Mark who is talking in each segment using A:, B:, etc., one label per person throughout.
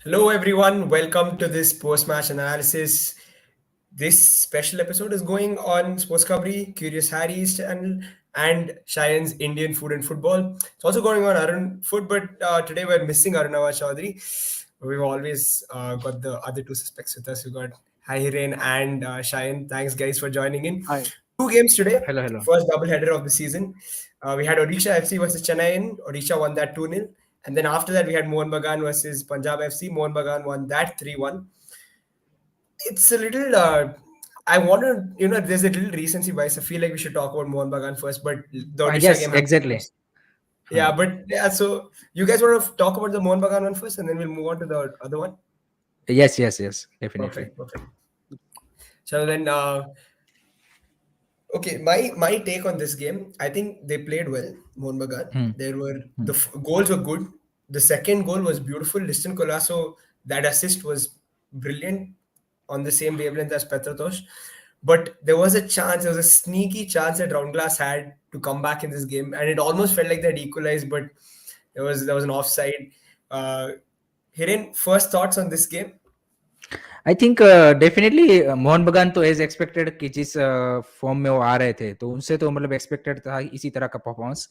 A: Hello, everyone. Welcome to this post-match analysis. This special episode is going on Sports Kabri, Curious Harry's channel, and Shayan's Indian Food and Football. It's also going on Arun Food, but today we're missing Arunawa Chaudhary. We've always got the other two suspects with us. We've got Hiren and Shayan. Thanks, guys, for joining in.
B: Hi.
A: Two games today.
C: Hello, hello.
A: First double header of the season. We had Odisha FC versus Chennaiyin. Odisha won that 2-0. And then after that, we had Mohan Bagan versus Punjab FC. Mohan Bagan won that 3-1. It's a little. I want to, there's a little recency bias. I feel like we should talk about Mohan Bagan first, but the Odisha
C: Yes,
A: game happened
C: exactly.
A: first. Yeah, but yeah, so you guys want to talk about the Mohan Bagan one first, and then we'll move on to the other one?
C: Yes, definitely.
A: Perfect. So then, okay, my take on this game, I think they played well, Mohan Bagan. Goals were good. The second goal was beautiful. Liston Colasso, that assist was brilliant, on the same wavelength as Petratosh. But there was a chance, there was a sneaky chance that Roundglass had to come back in this game, and it almost felt like they'd equalized, but there was an offside. Hiren, first thoughts on this game?
C: I think definitely Mohan बगान तो as expected कि जिस form में वो आ रहे थे तो उनसे तो मतलब एक्सपेक्टेड था इसी तरह का परफॉर्मेंस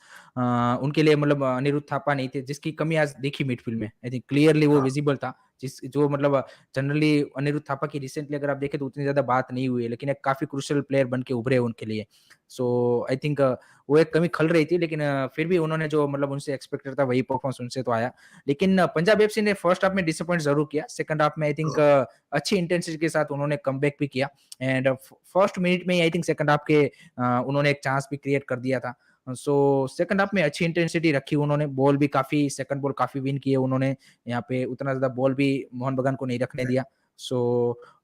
C: उनके लिए मतलब अनिरुद्ध थापा नहीं थे जिसकी कमी आज देखी मिडफील्ड में आई थिंक क्लियरली वो विजिबल था जो मतलब जनरली अनिरुद्ध थापा की रिसेंटली अगर आप देखें तो उतनी ज्यादा बात नहीं हुई है लेकिन एक काफी क्रूशियल प्लेयर बन के उभरे उनके लिए सो आई थिंक वो एक कमी खल रही थी लेकिन फिर भी उन्होंने जो मतलब उनसे एक्सपेक्टेड था वही परफॉर्मेंस उनसे तो आया लेकिन पंजाब एफसी ने फर्स्ट हाफ में डिसअपॉइंट जरूर किया सेकंड हाफ में आई थिंक अच्छी इंटेंसिटी के साथ उन्होंने कमबैक भी किया एंड फर्स्ट मिनट में ही आई थिंक सेकंड हाफ के उन्होंने एक चांस भी क्रिएट कर दिया था सो सेकंड हाफ में अच्छी इंटेंसिटी रखी उन्होंने बॉल भी काफी सेकंड बॉल काफी विन किए उन्होंने यहाँ पे उतना ज्यादा बॉल भी मोहन बगान को नहीं रखने दिया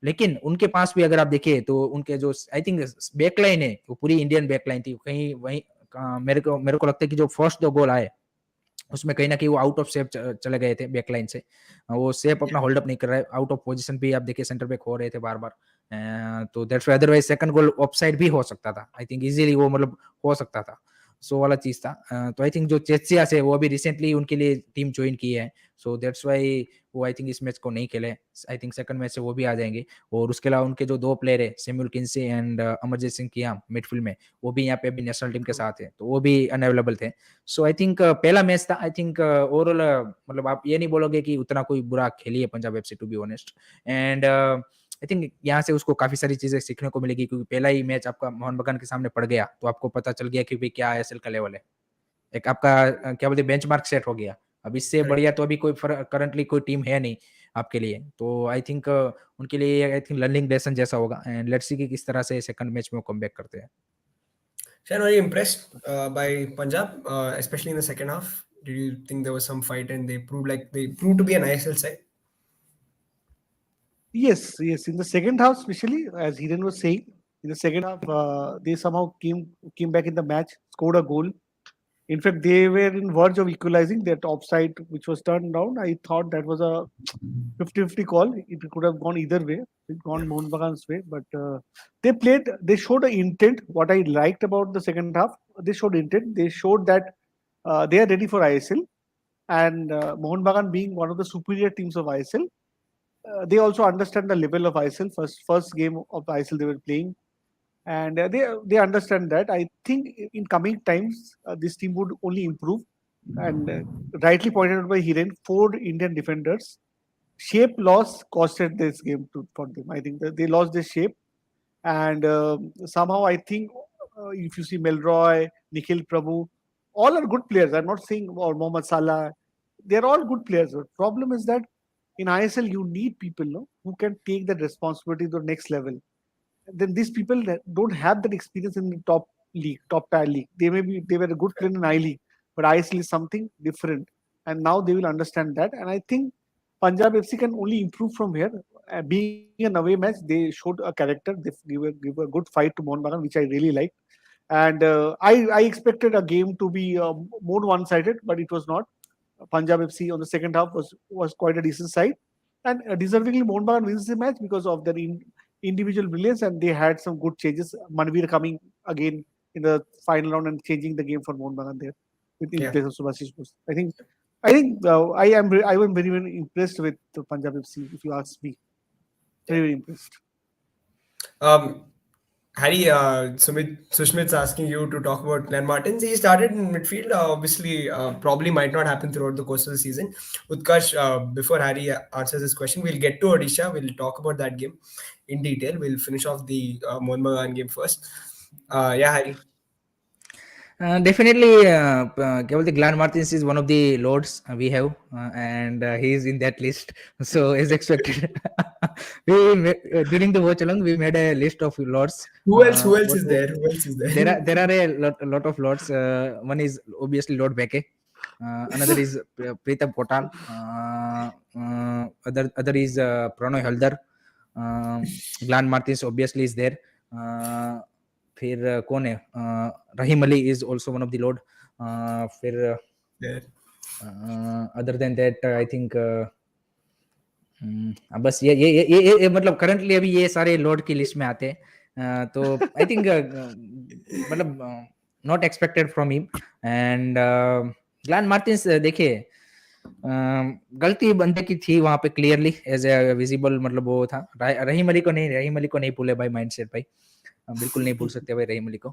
C: लेकिन उनके पास भी अगर आप देखिए तो उनके जो आई थिंक बैकलाइन है वो पूरी इंडियन बैकलाइन थी कहीं वहीं मेरे को लगता है कि जो फर्स्ट दो गोल आए उसमें कहीं ना कहीं वो आउट ऑफ शेप चले गए थे बैकलाइन से वो शेप अपना होल्ड अप नहीं कर रहा है आउट ऑफ पोजीशन भी आप देखिए सेंटर बैक हो रहे थे बार बार तो that's why otherwise second goal offside भी हो सकता था आई थिंक इजीली वो मतलब हो सकता था सो वाला चीज था तो आई थिंक जो चेचिया से वो अभी रिसेंटली उनके लिए टीम ज्वाइन की है सो दैट्स व्हाई वो आई थिंक इस मैच को नहीं खेले आई थिंक सेकंड मैच से वो भी आ जाएंगे और उसके अलावा उनके जो दो प्लेयर है Samuel Kinsey and Amarjit Singh Kiyam midfield में वो भी यहाँ पे अभी नेशनल टीम के साथ है तो वो भी अनअवेलेबल थे सो आई थिंक पहला मैच था आई थिंक ओवरऑल मतलब आप ये नहीं बोलोगे कि उतना कोई बुरा खेली है Punjab FC to be honest and I think यहाँ से उसको काफी सारी चीजें सीखने को मिलेगी क्योंकि पहला ही मैच आपका मोहन बगान के सामने पड़ गया तो आपको पता चल गया कि भाई क्या आईएसएल का लेवल है एक आपका क्या बोलते बेंचमार्क सेट हो गया अब इससे बढ़िया तो अभी कोई करंटली कोई टीम है नहीं आपके लिए तो आई थिंक उनके लिए आई थिंक लर्निंग लेसन जैसा होगा एंड लेट्स सी कि किस तरह से सेकंड मैच में वो कमबैक करते हैं
A: Shan, were you impressed by Punjab, especially in the second half? Did you think there was some fight and they proved to be an ISL side?
B: Yes. In the second half, especially as Hiren was saying, in the second half, they somehow came back in the match, scored a goal. In fact, they were in verge of equalizing that offside, which was turned down. I thought that was a 50-50 call. It could have gone either way. It gone Mohan Bagan's way, but they showed an intent. What I liked about the second half, they showed intent. They showed that they are ready for ISL, and Mohan Bagan being one of the superior teams of ISL, they also understand the level of ISL. First game of ISL they were playing, and they understand that. I think in coming times this team would only improve. And rightly pointed out by Hiren, 4 Indian defenders. Shape loss costed this game for them. I think that they lost their shape, and somehow I think if you see Melroy, Nikhil Prabhu, all are good players. I'm not saying or Mohammad Salah. They're all good players. The problem is that in ISL you need people who can take that responsibility to the next level. Then these people that don't have that experience in the top tier league. They were a good player in I League, but ISL is something different, and now they will understand that. And I think Punjab FC can only improve from here. Being an away match, they showed a character. They give a good fight to Mohan Bagan, which I really liked. And I expected a game to be more one-sided, but it was not. Punjab FC on the second half was quite a decent side, and deservingly Mohan Bagan wins the match because of their individual brilliance, and they had some good changes. Manveer coming again in the final round and changing the game for Mohan Bagan there in place of Subhasish Bose. I think I think I am very very impressed with the Punjab FC. If you ask me, very very impressed.
A: Um, Harry, Sushmit's asking you to talk about Glenn Martins. He started in midfield. Obviously, probably might not happen throughout the course of the season. Utkarsh, before Harry answers this question, we'll get to Odisha. We'll talk about that game in detail. We'll finish off the Mohan Bagan game first. Yeah, Harry.
C: Definitely, केवल the Glenn Martins is one of the lords we have, and he is in that list. So as expected, during the watch along we made a list of lords.
A: Who else? Who else
C: What,
A: is there? Who else is there?
C: there are a lot of lords. One is obviously Lord Beke. Another is Preetham Kotal. Other is Pranoy Haldar. Glenn Martins obviously is there. फिर कौन है Rahim Ali is also one of the lord फिर
A: There.
C: Other than that I think बस ये मतलब currently अभी ये सारे लॉर्ड की लिस्ट में आते हैं तो आई थिंक मतलब not expected from him and Glan Martins देखिए गलती बंदे की थी वहां पे क्लियरली एज ए विजिबल मतलब वो था रहीम अली को नहीं भूले भाई माइंडसेट भाई बिल्कुल नहीं भूल सकते भाई रहीम अली को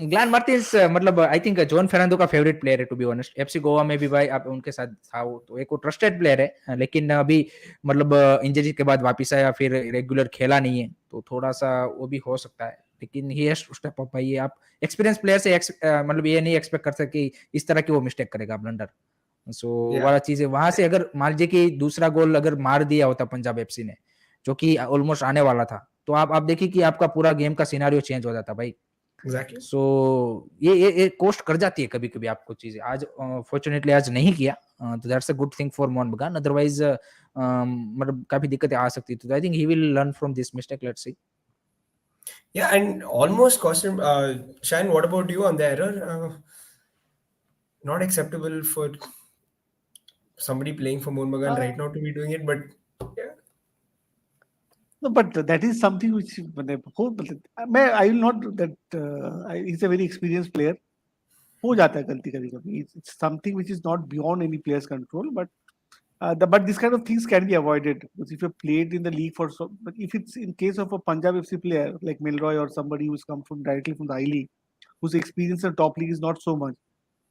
C: ग्लैन मार्टिन्स मतलब आई थिंक जॉन फर्नांडो का फेवरेट प्लेयर है to be honest FC Goa में भी भाई आप उनके साथ था वो तो एक ट्रस्टेड प्लेयर है लेकिन अभी मतलब इंजरी के बाद वापस आया फिर रेगुलर खेला नहीं है तो थोड़ा सा वो भी हो सकता है लेकिन he has to step up भाई आप एक्सपीरियंस प्लेयर से मतलब ये नहीं एक्सपेक्ट कर सकते कि इस तरह की वो मिस्टेक करेगा ब्लंडर सो वाला चीज है वहां से अगर मान लीजिए कि दूसरा गोल अगर मार दिया होता पंजाब एफसी ने जो कि ऑलमोस्ट आने वाला था तो आप देखिए कि आपका पूरा गेम का सिनेरियो चेंज हो जाता भाई
A: Exactly.
C: सो ये कोस्ट कर जाती है कभी कभी आपको चीजें आज फॉर्चुनेटली आज नहीं किया तो that's a good thing for Mohan बगान अदरवाइज मतलब काफी दिक्कतें आ सकती थी तो I think he will learn from this mistake let's see
A: Yeah, and almost cost him. Shine, what about you on the error? Not acceptable for somebody playing for Mohan Bagan right now to be doing it, but yeah.
B: No, but that is something which I will not that he's a very experienced player. हो जाता है गलती कभी कभी. It's something which is not beyond any player's control, but but this kind of things can be avoided because if you played in the league for so, but if it's in case of a Punjab FC player like Milroy or somebody who's come from directly from the I League, whose experience in top league is not so much,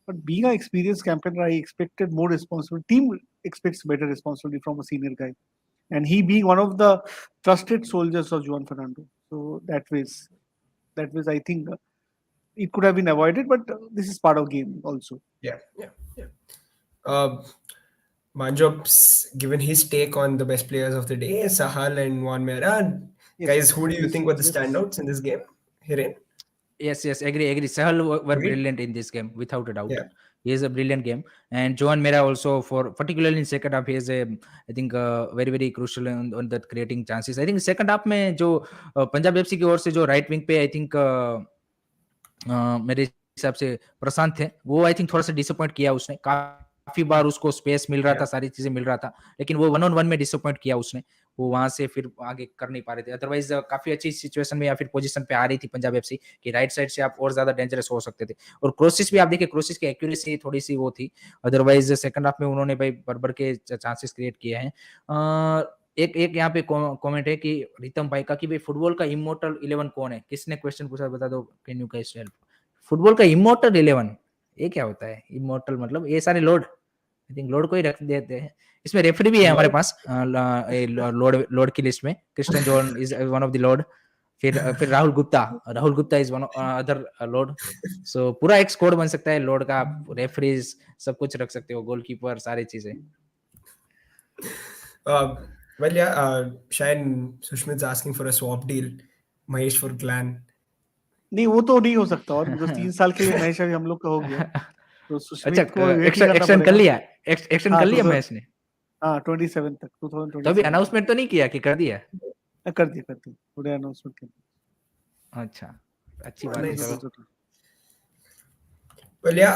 B: but being an experienced campaigner, I expected more responsibility. Team expects better responsibility from a senior guy, and he being one of the trusted soldiers of Juan Fernando, so that was I think it could have been avoided, but this is part of game also.
A: Yeah. Manjob's given his take on the best players of the day, Sahal and Juan Mera.
B: Yes,
A: Guys, who do you think were the
B: yes.
A: standouts in this game? Hiren?
C: Yes, agree. Sahal were
A: Agree?
C: brilliant in this game, without a doubt.
A: Yeah.
C: He is a brilliant game, and Johan Mera also for particularly in second half he is a I think very very crucial on that creating chances. I think second half में जो Punjab FC की ओर से जो right wing पे I think मेरे हिसाब से प्रशांत थे वो आई थिंक थोड़ा सा डिसअपॉइंट किया उसने काफी बार उसको स्पेस मिल रहा था सारी चीजें मिल रहा था लेकिन वो 1-on-1 में डिसअपॉइंट किया उसने वो वहां से फिर आगे कर नहीं पा रहे थे अदरवाइज काफी अच्छी सिचुएशन में या फिर पोजीशन पे आ रही थी पंजाब एफसी कि राइट साइड से आप और ज्यादा डेंजरस हो सकते थे और क्रोसिस भी आप देखिए क्रोसिस की एक्यूरेसी थोड़ी सी वो थी अदरवाइज सेकंड हाफ में उन्होंने भाई भर के चांसेस क्रिएट किए हैं एक यहाँ पे कमेंट है कि रितम भाई का कि भाई फुटबॉल का इमोर्टल 11 कौन है किसने क्वेश्चन पूछा बता दो can you guys help football का इमोर्टल 11 ये क्या होता है इमोर्टल मतलब ये सारे लॉर्ड आई थिंक लॉर्ड को ही रख देते हैं इसमें रेफरी भी है हमारे पास लॉर्ड की लिस्ट में Christian John is one of the lord फिर Rahul Gupta is one other lord so पूरा एक स्क्वाड बन सकता है लॉर्ड का रेफरीज सब कुछ रख सकते हो गोलकीपर सारी चीजें
A: Well, yeah, Shayan Sushmit's asking for a swap deal. Mahesh for Glenn.
B: नहीं वो तो नहीं हो सकता और because 3 साल के लिए महेश अभी हम लोग का हो गया तो सुष्मित को
C: एक्शन कर लिया महेश ने
B: हाँ 27 तक 2027
C: तो अभी अनाउंसमेंट तो नहीं किया कि कर दिया
B: थोड़े अनाउंसमेंट कर
C: अच्छा अच्छी बात है चलो
A: Well, yeah,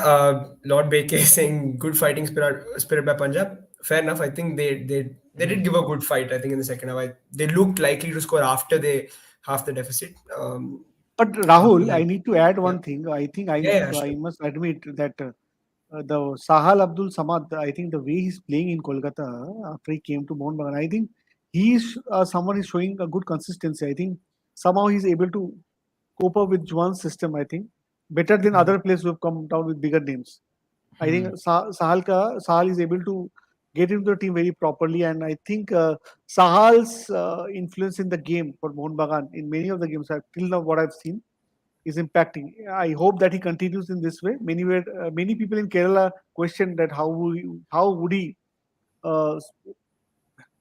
A: Lord Beke is saying good fighting spirit by Punjab. Fair enough. I think they did give a good fight. I think in the second half, they looked likely to score after they half the deficit.
B: But Rahul, I need to add one thing. I think I
A: sure.
B: must admit that the Sahal Abdul Samad, I think the way he's playing in Kolkata after he came to Mohun Bagan, I think he's someone is showing a good consistency. I think somehow he's able to cope up with Juan's system. I think better than other players who have come down with bigger names. I think Sahal is able to get into the team very properly, and I think Sahal's influence in the game for Mohun Bagan in many of the games till now what I've seen is impacting. I hope that he continues in this way. Many people in Kerala question that how would he uh,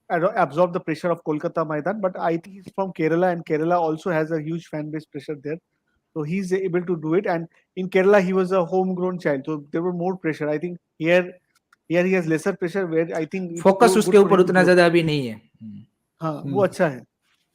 B: absorb the pressure of Kolkata Maidan, but I think he's from Kerala, and Kerala also has a huge fan base pressure there. So he's able to do it. And in Kerala, he was a homegrown child, so there were more pressure. I think here he has lesser pressure, where I think it's
C: focus
B: good
C: उसके
B: for
C: ऊपर
B: him to
C: उतना
B: grow.
C: ज्यादा अभी नहीं है.
B: हाँ, वो अच्छा है.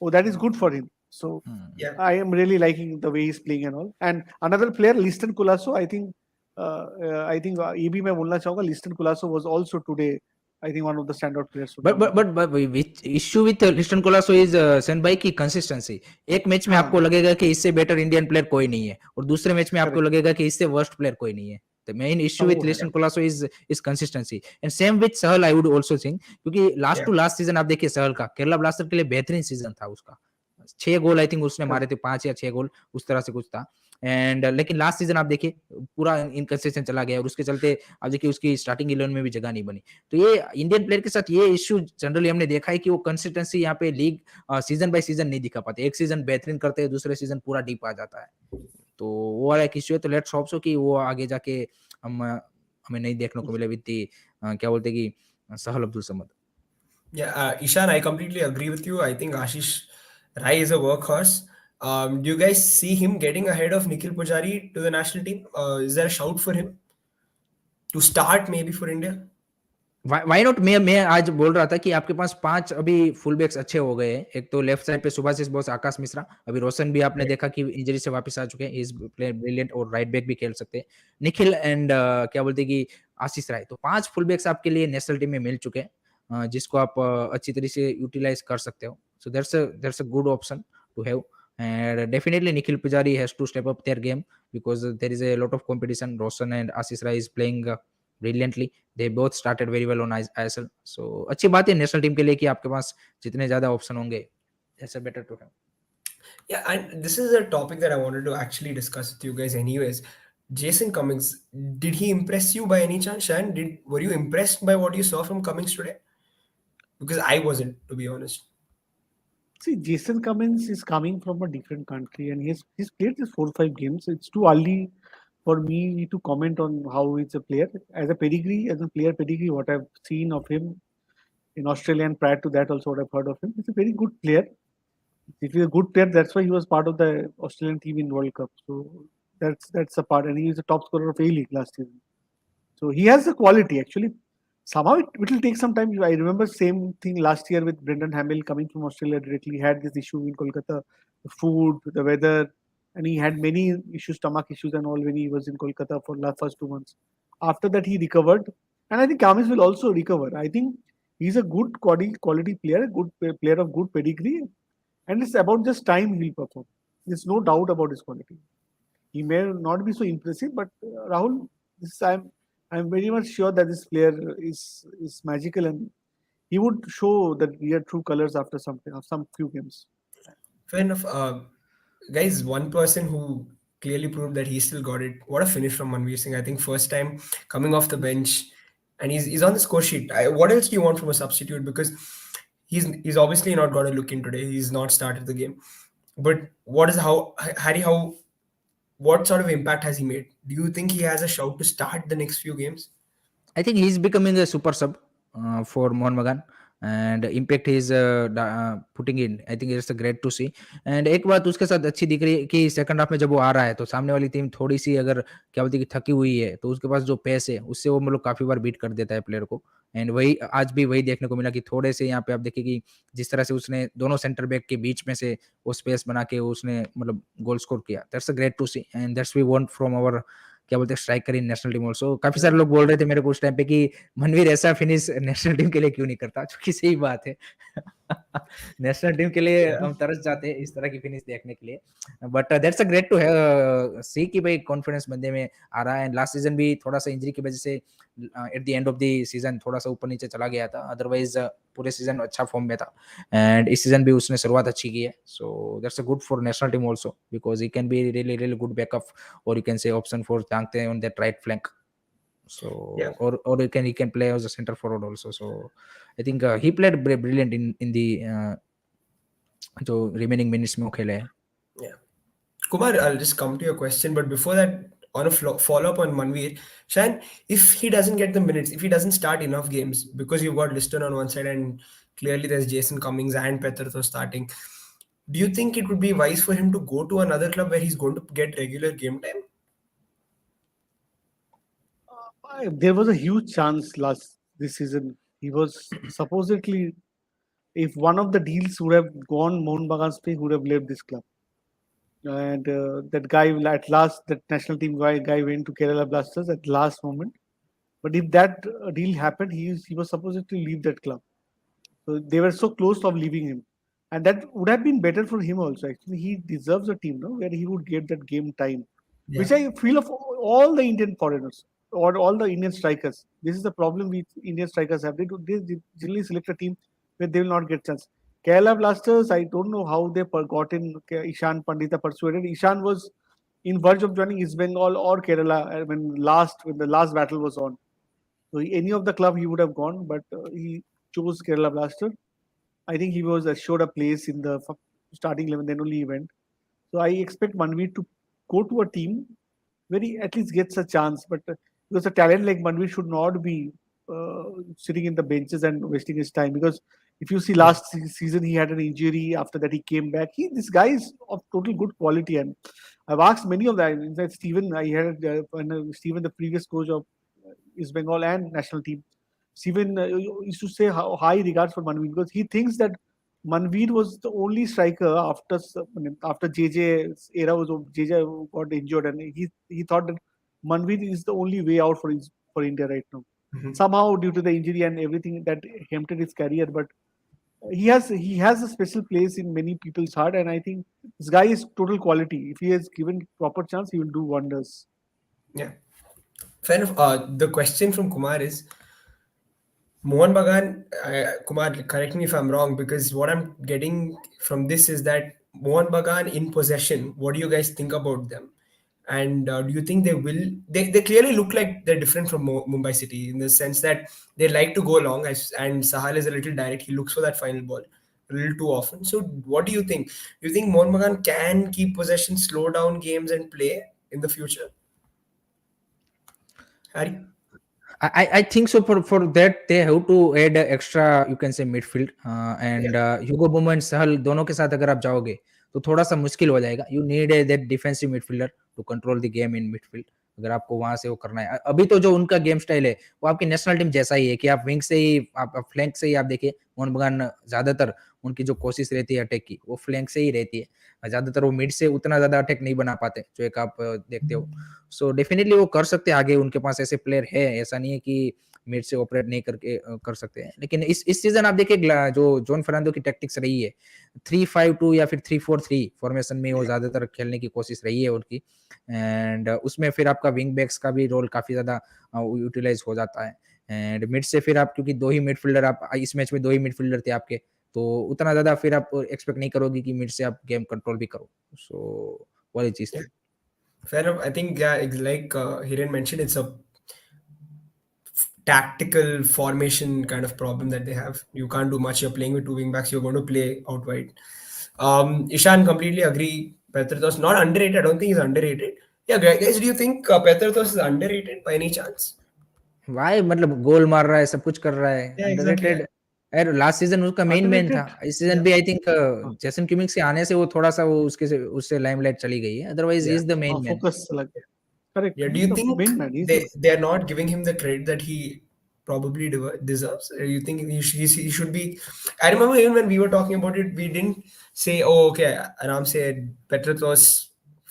B: Oh, that is good for him. So
A: Yeah.
B: I am really liking the way he's playing and all. And another player, Liston Colasso, I think EB में बोलना चाहूँगा, Liston Colasso was also today, I think, one of the standout players. for
C: But
B: Mohun
C: but
B: Bagan.
C: but which issue with Liston Colaco is Sen भाई की consistency. एक match में
B: हाँ.
C: आपको लगेगा कि इससे बेटर इंडियन प्लेयर कोई नहीं है, और दूसरे मैच में आपको
B: Correct.
C: लगेगा कि इससे वर्स्ट प्लेयर कोई नहीं है. The main issue
B: हाँ,
C: with
B: वो है.
C: Liston Colaco is consistency, and same with Sahal I would also think, क्योंकि last
A: Yeah.
C: To last season आप देखिए सहल का केरला ब्लास्टर के लिए बेहतरीन सीजन था उसका. 6 गोल आई थिंक उसने मारे थे, 5 या 6 गोल उस तरह से कुछ था. एंड लेकिन लास्ट सीजन आप देखिए पूरा इनकंसिस्टेंट चला गया, और उसके चलते आप देखिए उसकी स्टार्टिंग 11 में भी जगह नहीं बनी. तो ये इंडियन प्लेयर के साथ ये इश्यू जनरली हमने देखा है कि वो कंसिस्टेंसी यहाँ पे लीग सीजन बाय सीजन नहीं दिखा पाते. एक सीजन बेहतरीन करते हैं, दूसरे सीजन पूरा डीप आ जाता है. तो वो वाला एक इश्यू है. तो लेट्स होप सो कि वो आगे जाके हमें नहीं देखने को मिले विद क्या बोलते हैं कि सहल Abdul Samad.
A: Yeah, Ishan, I completely agree with you. I think Ashish Rai is a workhorse. Do you guys see him getting ahead of Nikhil Pujari to the national team? Is there a shout for him to start maybe for India?
C: Why not? मैं आज बोल रहा था कि आपके पास 5 अभी full backs अच्छे हो गए हैं. एक तो लेफ्ट साइड पे सुभाषिस बोस, आकाश मिश्रा, अभी रोशन भी आपने
A: Right.
C: देखा कि इंजरी से वापस आ चुके हैं. इज प्लेयर ब्रिलियंट, और राइट बैक भी खेल सकते हैं. निखिल एंड क्या बोलते हैं कि आशीष राय. तो 5 फुल बैक्स आपके लिए नेशनल टीम में मिल चुके हैं, जिसको आप अच्छी तरह से यूटिलाइज कर सकते हो. So that's a good option to have. And definitely Nikhil Pujari has to step up their game, because there is a lot of competition. Roshan and Ashish Rai is playing brilliantly. They both started very well on ISL. So अच्छी बात है national team के लिए कि आपके पास जितने ज्यादा option होंगे, that's a better to have.
A: Yeah, and this is a topic that I wanted to actually discuss with you guys anyways. Jason Cummings, did he impress you by any chance? Shan, were you impressed by what you saw from Cummings today? Because I wasn't, to be honest.
B: See, Jason Cummins is coming from a different country, and he's played just 4 or 5 games. It's too early for me to comment on how he's a player. As a player pedigree, what I've seen of him in Australia, and prior to that also what I've heard of him, he's a very good player. If he's a good player, that's why he was part of the Australian team in World Cup. So that's a part, and he was a top scorer of A-League last season. So he has the quality actually. Somehow it will take some time. I remember same thing last year with Brendan Hamill coming from Australia directly. He had this issue in Kolkata, the food, the weather, and he had many issues, stomach issues and all when he was in Kolkata for the first 2 months. After that, he recovered, and I think Kamis will also recover. I think he's a good quality player, a good player of good pedigree, and it's about just time he'll perform. There's no doubt about his quality. He may not be so impressive, but Rahul, I'm very much sure that this player is magical, and he would show the real true colors after some few games.
A: Fair enough. Guys, one person who clearly proved that he still got it. What a finish from Manveer Singh. I think first time coming off the bench, and he's on the score sheet. What else do you want from a substitute? Because he's obviously not got a look in today. He's not started the game. But what sort of impact has he made? Do you think he has a shout to start the next few games?
C: I think he's becoming a super sub for Mohan Bagan, and impact he's putting in. I think it's great to see. And एक बात उसके साथ अच्छी दिख रही है कि second half में जब वो आ रहा है, तो सामने वाली टीम थोड़ी सी अगर क्या बोलती है कि थकी हुई है, तो उसके पास जो पेस है उससे वो मतलब काफी बार बीट कर देता है प्लेयर को. एंड वही आज भी वही देखने को मिला कि थोड़े से यहाँ पे आप देखिए कि जिस तरह से उसने दोनों सेंटर बैक के बीच में से वो स्पेस बना के उसने मतलब गोल स्कोर किया. That's a great to see, and that's we want from our क्या बोलते हैं striker in national team also. काफी सारे लोग बोल रहे थे मेरे को उस टाइम पे कि मनवीर ऐसा फिनिश नेशनल टीम के लिए क्यों नहीं करता, जो कि सही बात है. नेशनल टीम के लिए हम तरस जाते हैं इस तरह की फिनिश देखने के लिए, but that's a great to have see कि भाई कॉन्फिडेंस बंदे में आ रहा है। लास्ट सीजन भी थोड़ा सा इंजरी की वजह से eight the end of the season थोड़ा सा ऊपर नीचे चला गया था, अदरवाइज पूरे सीजन अच्छा फॉर्म में था, एंड इस सीजन भी उसने शुरुआत अच्छी की है। So that's a good for national team also because he can be really really good backup, और you can say option for Tangte on that right flank. So
A: Yeah.
C: or he can play as a center forward also. So I think he played brilliant in the जो remaining minutes में वो खेले हैं.
A: Yeah. Kumar, I'll just come to your question, but before that, on a follow up on Manveer, Shan, if he doesn't get the minutes, if he doesn't start enough games, because you've got Liston on one side and clearly there's Jason Cummings and Petrarto starting, do you think it would be wise for him to go to another club where he's going to get regular game time?
B: There was a huge chance this season. He was supposedly, if one of the deals would have gone Mohan Bagan's way, he would have left this club. And that guy at last, that national team guy went to Kerala Blasters at last moment. But if that deal happened, he was supposed to leave that club. So they were so close of leaving him, and that would have been better for him also. Actually, he deserves a team, no, where he would get that game time,
A: Yeah.
B: which I feel of all the Indian foreigners or all the Indian strikers. This is the problem with Indian strikers have. They generally select a team where they will not get chance. Kerala Blasters, I don't know how they got in Ishan Pandita persuaded. Ishan was in verge of joining East Bengal or Kerala when the last battle was on. So any of the club he would have gone, but he chose Kerala Blaster. I think he was assured a place in the starting 11, then only he went. So I expect Manveer to go to a team where he at least gets a chance. But because a talent like Manveer should not be sitting in the benches and wasting his time. Because if you see last season, he had an injury. After that, he came back. This guy is of total good quality. And I've asked many of them. In fact, Stephen, I had Stephen, the previous coach of East Bengal and national team. Stephen used to say how high regards for Manveer because he thinks that Manveer was the only striker after JJ's era was JJ got injured, and he thought that Manveer is the only way out for India right now.
A: Mm-hmm.
B: Somehow, due to the injury and everything that hampered his career, but he has a special place in many people's heart, and I think this guy is total quality. If he is given proper chance, he will do wonders.
A: Yeah. Fair enough. The question from Kumar is, Mohan Bagan, Kumar, correct me if I'm wrong, because what I'm getting from this is that Mohan Bagan in possession, what do you guys think about them? And do you think they will? They clearly look like they're different from Mumbai City in the sense that they like to go long, and Sahal is a little direct. He looks for that final ball a little too often. So, what do you think? Do you think Mohan Bagan can keep possession, slow down games, and play in the future? Harry?
C: I think so. For that they have to add extra, you can say, midfield, and Hugo Buma and Sahal दोनों के साथ अगर आप जाओगे तो थोड़ा सा मुश्किल हो जाएगा. You need that defensive midfielder to control the game in midfield. अगर आपको वहां से वो करना है, अभी तो जो उनका गेम स्टाइल है वो आपकी नेशनल टीम जैसा ही है कि आप विंग से ही, आप फ्लैंक से ही आप देखिए, मोहन बगान ज्यादातर उनकी जो कोशिश रहती है अटैक की वो फ्लैंक से ही रहती है, ज्यादातर वो मिड से उतना ज्यादा अटैक नहीं बना पाते जो एक आप देखते हो. सो डेफिनेटली वो कर सकते हैं आगे, उनके पास ऐसे प्लेयर है, ऐसा नहीं है कि मिड से ऑपरेट नहीं करके कर सकते हैं. लेकिन इस सीजन आप देखिए जो जॉन फर्नांडो की टैक्टिक्स रही है 3-5-2 या फिर 3-4-3 फॉर्मेशन में वो ज्यादातर खेलने की कोशिश रही है उनकी, एंड उसमें फिर आपका विंग बैक्स का भी रोल काफी ज्यादा यूटिलाइज हो जाता है. एंड मिड से फिर आप, क्योंकि दो ही मिडफील्डर, आप इस मैच में दो ही मिडफील्डर थे आपके, तो उतना ज्यादा फिर आप एक्सपेक्ट नहीं करोगे कि मिड से आप गेम कंट्रोल भी करो. सो वाली चीज थी.
A: Fair enough. I think, yeah, it's like Hiren mentioned, it's a tactical formation kind of problem that they have. You can't do much. You're playing with two wing backs. You're going to play out wide. Ishan, completely agree. Petratos not underrated. I don't think he's underrated. Yeah, guys, do you think Petratos is underrated by any chance?
C: भाई मतलब गोल मार रहा है, सब कुछ कर रहा है,
A: Yeah, exactly.
C: अंडररेटेड. यार लास्ट सीजन उसका मेन था, इस सीजन भी आई थिंक जेसन क्यूमिंग्स के आने से वो थोड़ा सा वो उससे लाइमलाइट चली गई है, otherwise he is the main man.
B: Focus like correct.
A: Yeah, do you
B: The
A: think
B: main man,
A: they're not giving him the credit that he probably deserves? You think he should be? I remember even when we were talking about it, we didn't say, "Oh, okay, Aram said Petratos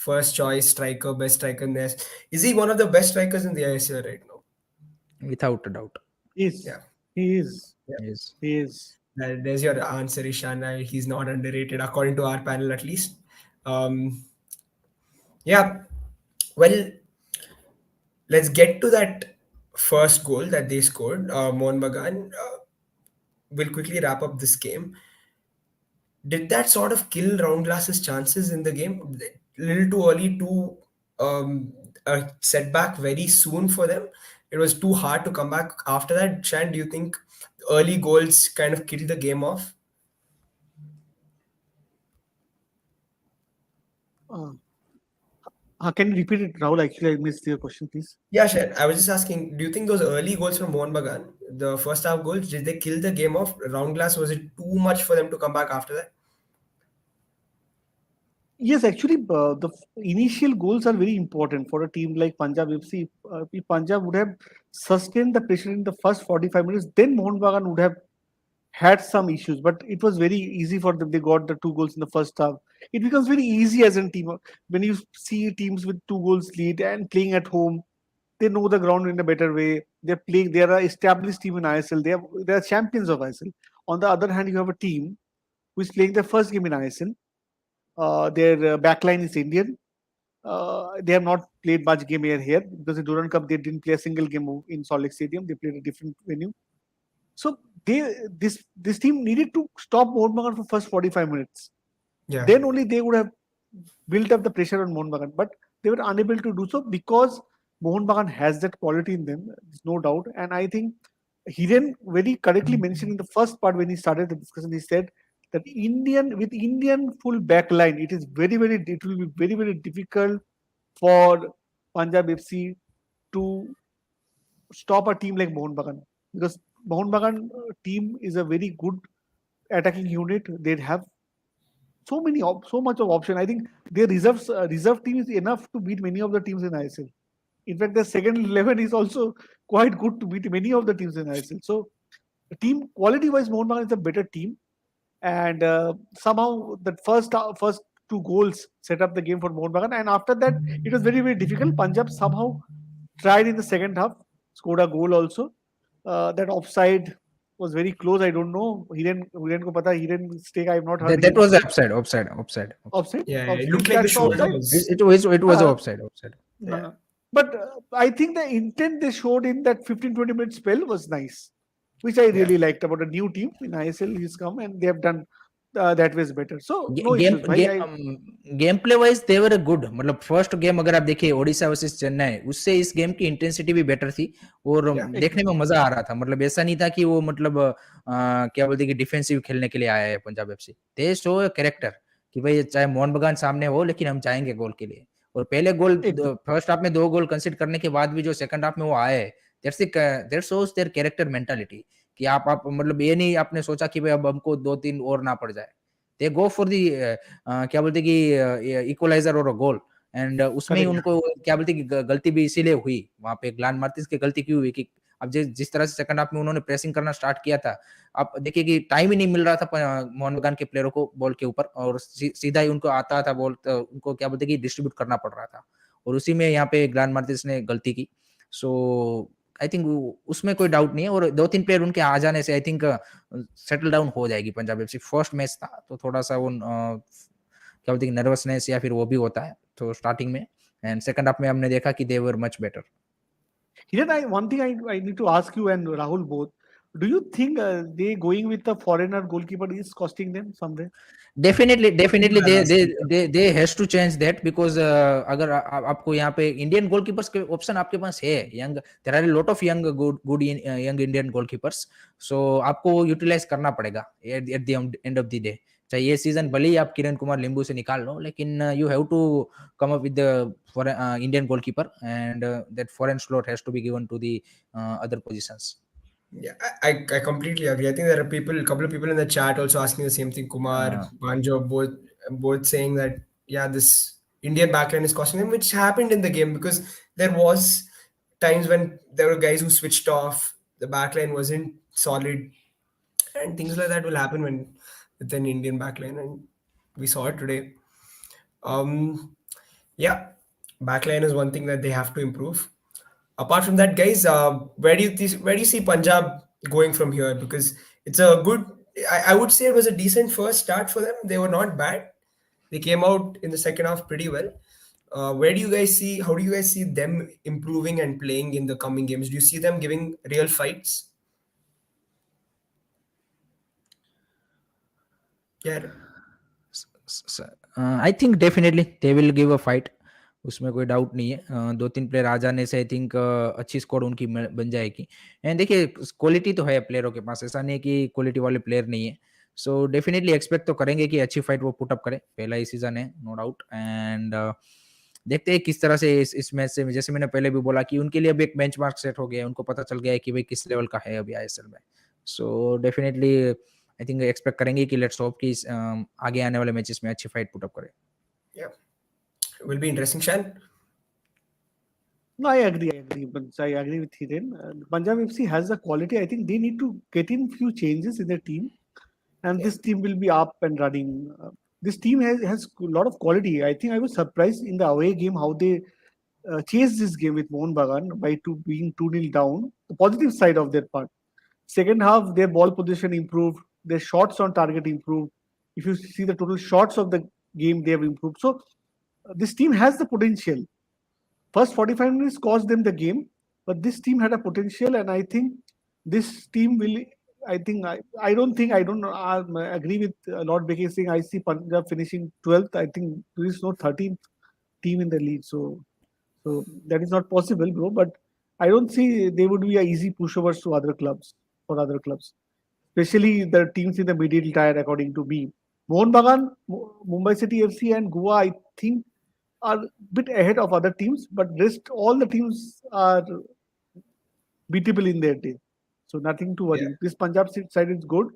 A: first choice striker, best striker in this." Is he one of the best strikers in the ISL right now?
C: Without a doubt.
B: He is.
A: Yeah.
B: He is.
C: Yes.
B: He is.
A: There's your answer, Ishana. He's not underrated, according to our panel at least. Um, yeah, well, let's get to that first goal that they scored. Mohan Bagan will quickly wrap up this game. Did that sort of kill Round Glass's chances in the game? A little too early, too a setback very soon for them. It was too hard to come back after that. Shan, do you think early goals kind of killed the game off?
B: Uh, can you repeat it, Rahul? Actually, I missed your question, please.
A: Yeah, Shan. I was just asking, do you think those early goals from Mohan Bagan, the first half goals, did they kill the game off? Round Glass, was it too much for them to come back after that?
B: Yes, actually, the initial goals are very important for a team like Punjab FC. If Punjab would have sustained the pressure in the first 45 minutes, then Mohun Bagan would have had some issues. But it was very easy for them. They got the 2 goals in the first half. It becomes very easy as a team. When you see teams with 2 goals lead and playing at home, they know the ground in a better way. They're playing, they are an established team in ISL. They are champions of ISL. On the other hand, you have a team who is playing their first game in ISL. Their backline is Indian. They have not played much game here because in Durand Cup they didn't play a single game in Salt Lake Stadium. They played a different venue. So this team needed to stop Mohun Bagan for first 45 minutes.
A: Yeah.
B: Then only they would have built up the pressure on Mohun Bagan. But they were unable to do so because Mohun Bagan has that quality in them, there's no doubt. And I think Hiren very correctly mentioned in the first part when he started the discussion, he said that Indian full back line, it will be very difficult for Punjab FC to stop a team like Mohun Bagan, because Mohun Bagan team is a very good attacking unit. They have so much of option. I think their reserve team is enough to beat many of the teams in ISL. In fact, the second 11 is also quite good to beat many of the teams in ISL. So, team quality wise, Mohun Bagan is a better team, and somehow that first 2 goals set up the game for Mohun Bagan, and after that it was very difficult. Punjab somehow tried in the second half, scored a goal also. That offside was very close. I don't know. Hiren ko pata. Hiren stake. I have not heard.
C: That
B: him
C: was
B: say.
C: offside.
B: Offside.
A: Yeah, it
B: Offside.
A: looked
B: If
A: like the
B: that's
A: shoulder
B: offside,
A: was.
C: It was
B: uh,
C: offside.
A: Yeah.
B: but I think the intent they showed in that 15-20 minute spell was nice, which I
A: Yeah.
B: really liked about a new team in ISL. He's come and they have done that ways better. So no
C: game
B: issues, bhai.
C: Game play wise they were good. मतलब first game अगर आप देखिए Odisha versus Chennai, उससे इस game की intensity भी better थी और
A: Yeah.
C: देखने में मजा आ रहा था. मतलब ऐसा नहीं था कि वो मतलब क्या बोलते कि डिफेंसिव खेलने के लिए आया है पंजाब एफसी. दे शो कैरेक्टर कि भाई चाहे मोहन बगान सामने हो लेकिन हम जाएंगे गोल के लिए. और पहले गोल
B: Exactly.
C: फर्स्ट हाफ में 2 गोल कंसीड करने के बाद भी जो सेकंड हाफ में वो आए, that shows their character mentality कि आप मतलब ये नहीं आपने सोचा कि भाई अब हमको 2-3 और ना पड़ जाए. दे गो फॉर दी क्या बोलते कि इक्वलाइजर और अ गोल. एंड उसमें ही
B: Correct.
C: उनको क्या बोलते कि गलती भी इसीलिए हुई वहां पे. ग्लान मार्टिन्स की गलती क्यों हुई कि अब जिस तरह से सेकंड हाफ में उन्होंने प्रेसिंग करना स्टार्ट किया था, आप देखिए कि टाइम ही नहीं मिल रहा था मोहन बगान के प्लेयरों को बॉल के ऊपर और सीधा ही उनको आता था बॉल, उनको क्या बोलते कि डिस्ट्रीब्यूट करना पड़ रहा था और उसी में यहाँ पे ग्लान मार्टिन्स ने गलती की. सो आई थिंक उसमें कोई डाउट नहीं है और 2-3 प्लेयर उनके आ जाने से आई थिंक सेटल डाउन हो जाएगी पंजाब एफसी. फर्स्ट मैच था तो थोड़ा सा वो क्या बोलते हैं नर्वसनेस या फिर वो भी होता है तो स्टार्टिंग में. एंड सेकंड हाफ में हमने देखा कि they were much better.
B: Hiren, one thing I need to ask you and Rahul both. Do you think they going with the foreigner goalkeeper is costing them somewhere?
C: Definitely
A: I'll ask you.
C: They has to change that because अगर आपको यहाँ पे Indian goalkeepers के option आपके पास है, young there are lot of young good young Indian goalkeepers. So आपको utilize करना पड़ेगा at the end of the day. चाहे ये सीजन भले ही आप किरण कुमार लिंबू से निकाल लो, लेकिन you have to come up with the Indian goalkeeper and that foreign slot has to be given to the other positions.
A: Yeah, I completely agree. I think there are a couple of people in the chat also asking the same thing. Kumar, Banjo, both saying that yeah, this Indian backline is costing them, which happened in the game because there was times when there were guys who switched off, the backline wasn't solid, and things like that will happen when with an Indian backline, and we saw it today. Yeah, backline is one thing that they have to improve. Apart from that, guys, where do you see Punjab going from here? Because it's a good I would say it was a decent first start for them. They were not bad. They came out in the second half pretty well. Where do you guys see? How do you guys see them improving and playing in the coming games? Do you see them giving real fights? Yeah.
C: I think definitely they will give a fight, उसमें कोई doubt नहीं है। दो तीन player आ जाने से I think अच्छी squad उनकी बन जाएगी। एंड देखिए क्वालिटी तो है प्लेयरों के पास, ऐसा नहीं है कि क्वालिटी वाले प्लेयर नहीं है। सो डेफिनेटली एक्सपेक्ट तो करेंगे कि अच्छी फाइट वो पुटअप करे, पहला ही सीजन है नो डाउट। एंड देखते हैं किस तरह से इस मैच से, जैसे मैंने पहले भी बोला कि उनके लिए अब एक बेंचमार्क सेट हो गया है, उनको पता चल गया है कि भाई किस लेवल का है अभी आईएसएल में। So definitely I think expect करेंगे कि लेट्स होप कि आगे आने वाले मैचेस में अच्छी फाइट पुट अप करे।
A: Yeah. Will be interesting, Shan.
B: No, I agree. But I agree with Hiren. Punjab FC has the quality. I think they need to get in few changes in their team, and
A: Yeah.
B: this team will be up and running. This team has a lot of quality. I think I was surprised in the away game how they chased this game with Mohan Bagan by being 2-0 down. The positive side of their part. Second half, their ball position improved. Their shots on target improved. If you see the total shots of the game, they have improved. So this team has the potential. First 45 minutes cost them the game, but this team had a potential, and I think this team will. I don't know. I agree with Lord Baker saying I see Punjab finishing 12th. I think there is no 13th team in the league, so that is not possible, bro. But I don't see they would be a easy pushovers to other clubs for other clubs, especially the teams in the middle tier, according to me. Mohun Bagan, Mumbai City FC, and Goa, I think, are a bit ahead of other teams, but rest all the teams are beatable in their day. So nothing to
A: Yeah.
B: worry. This Punjab side is good,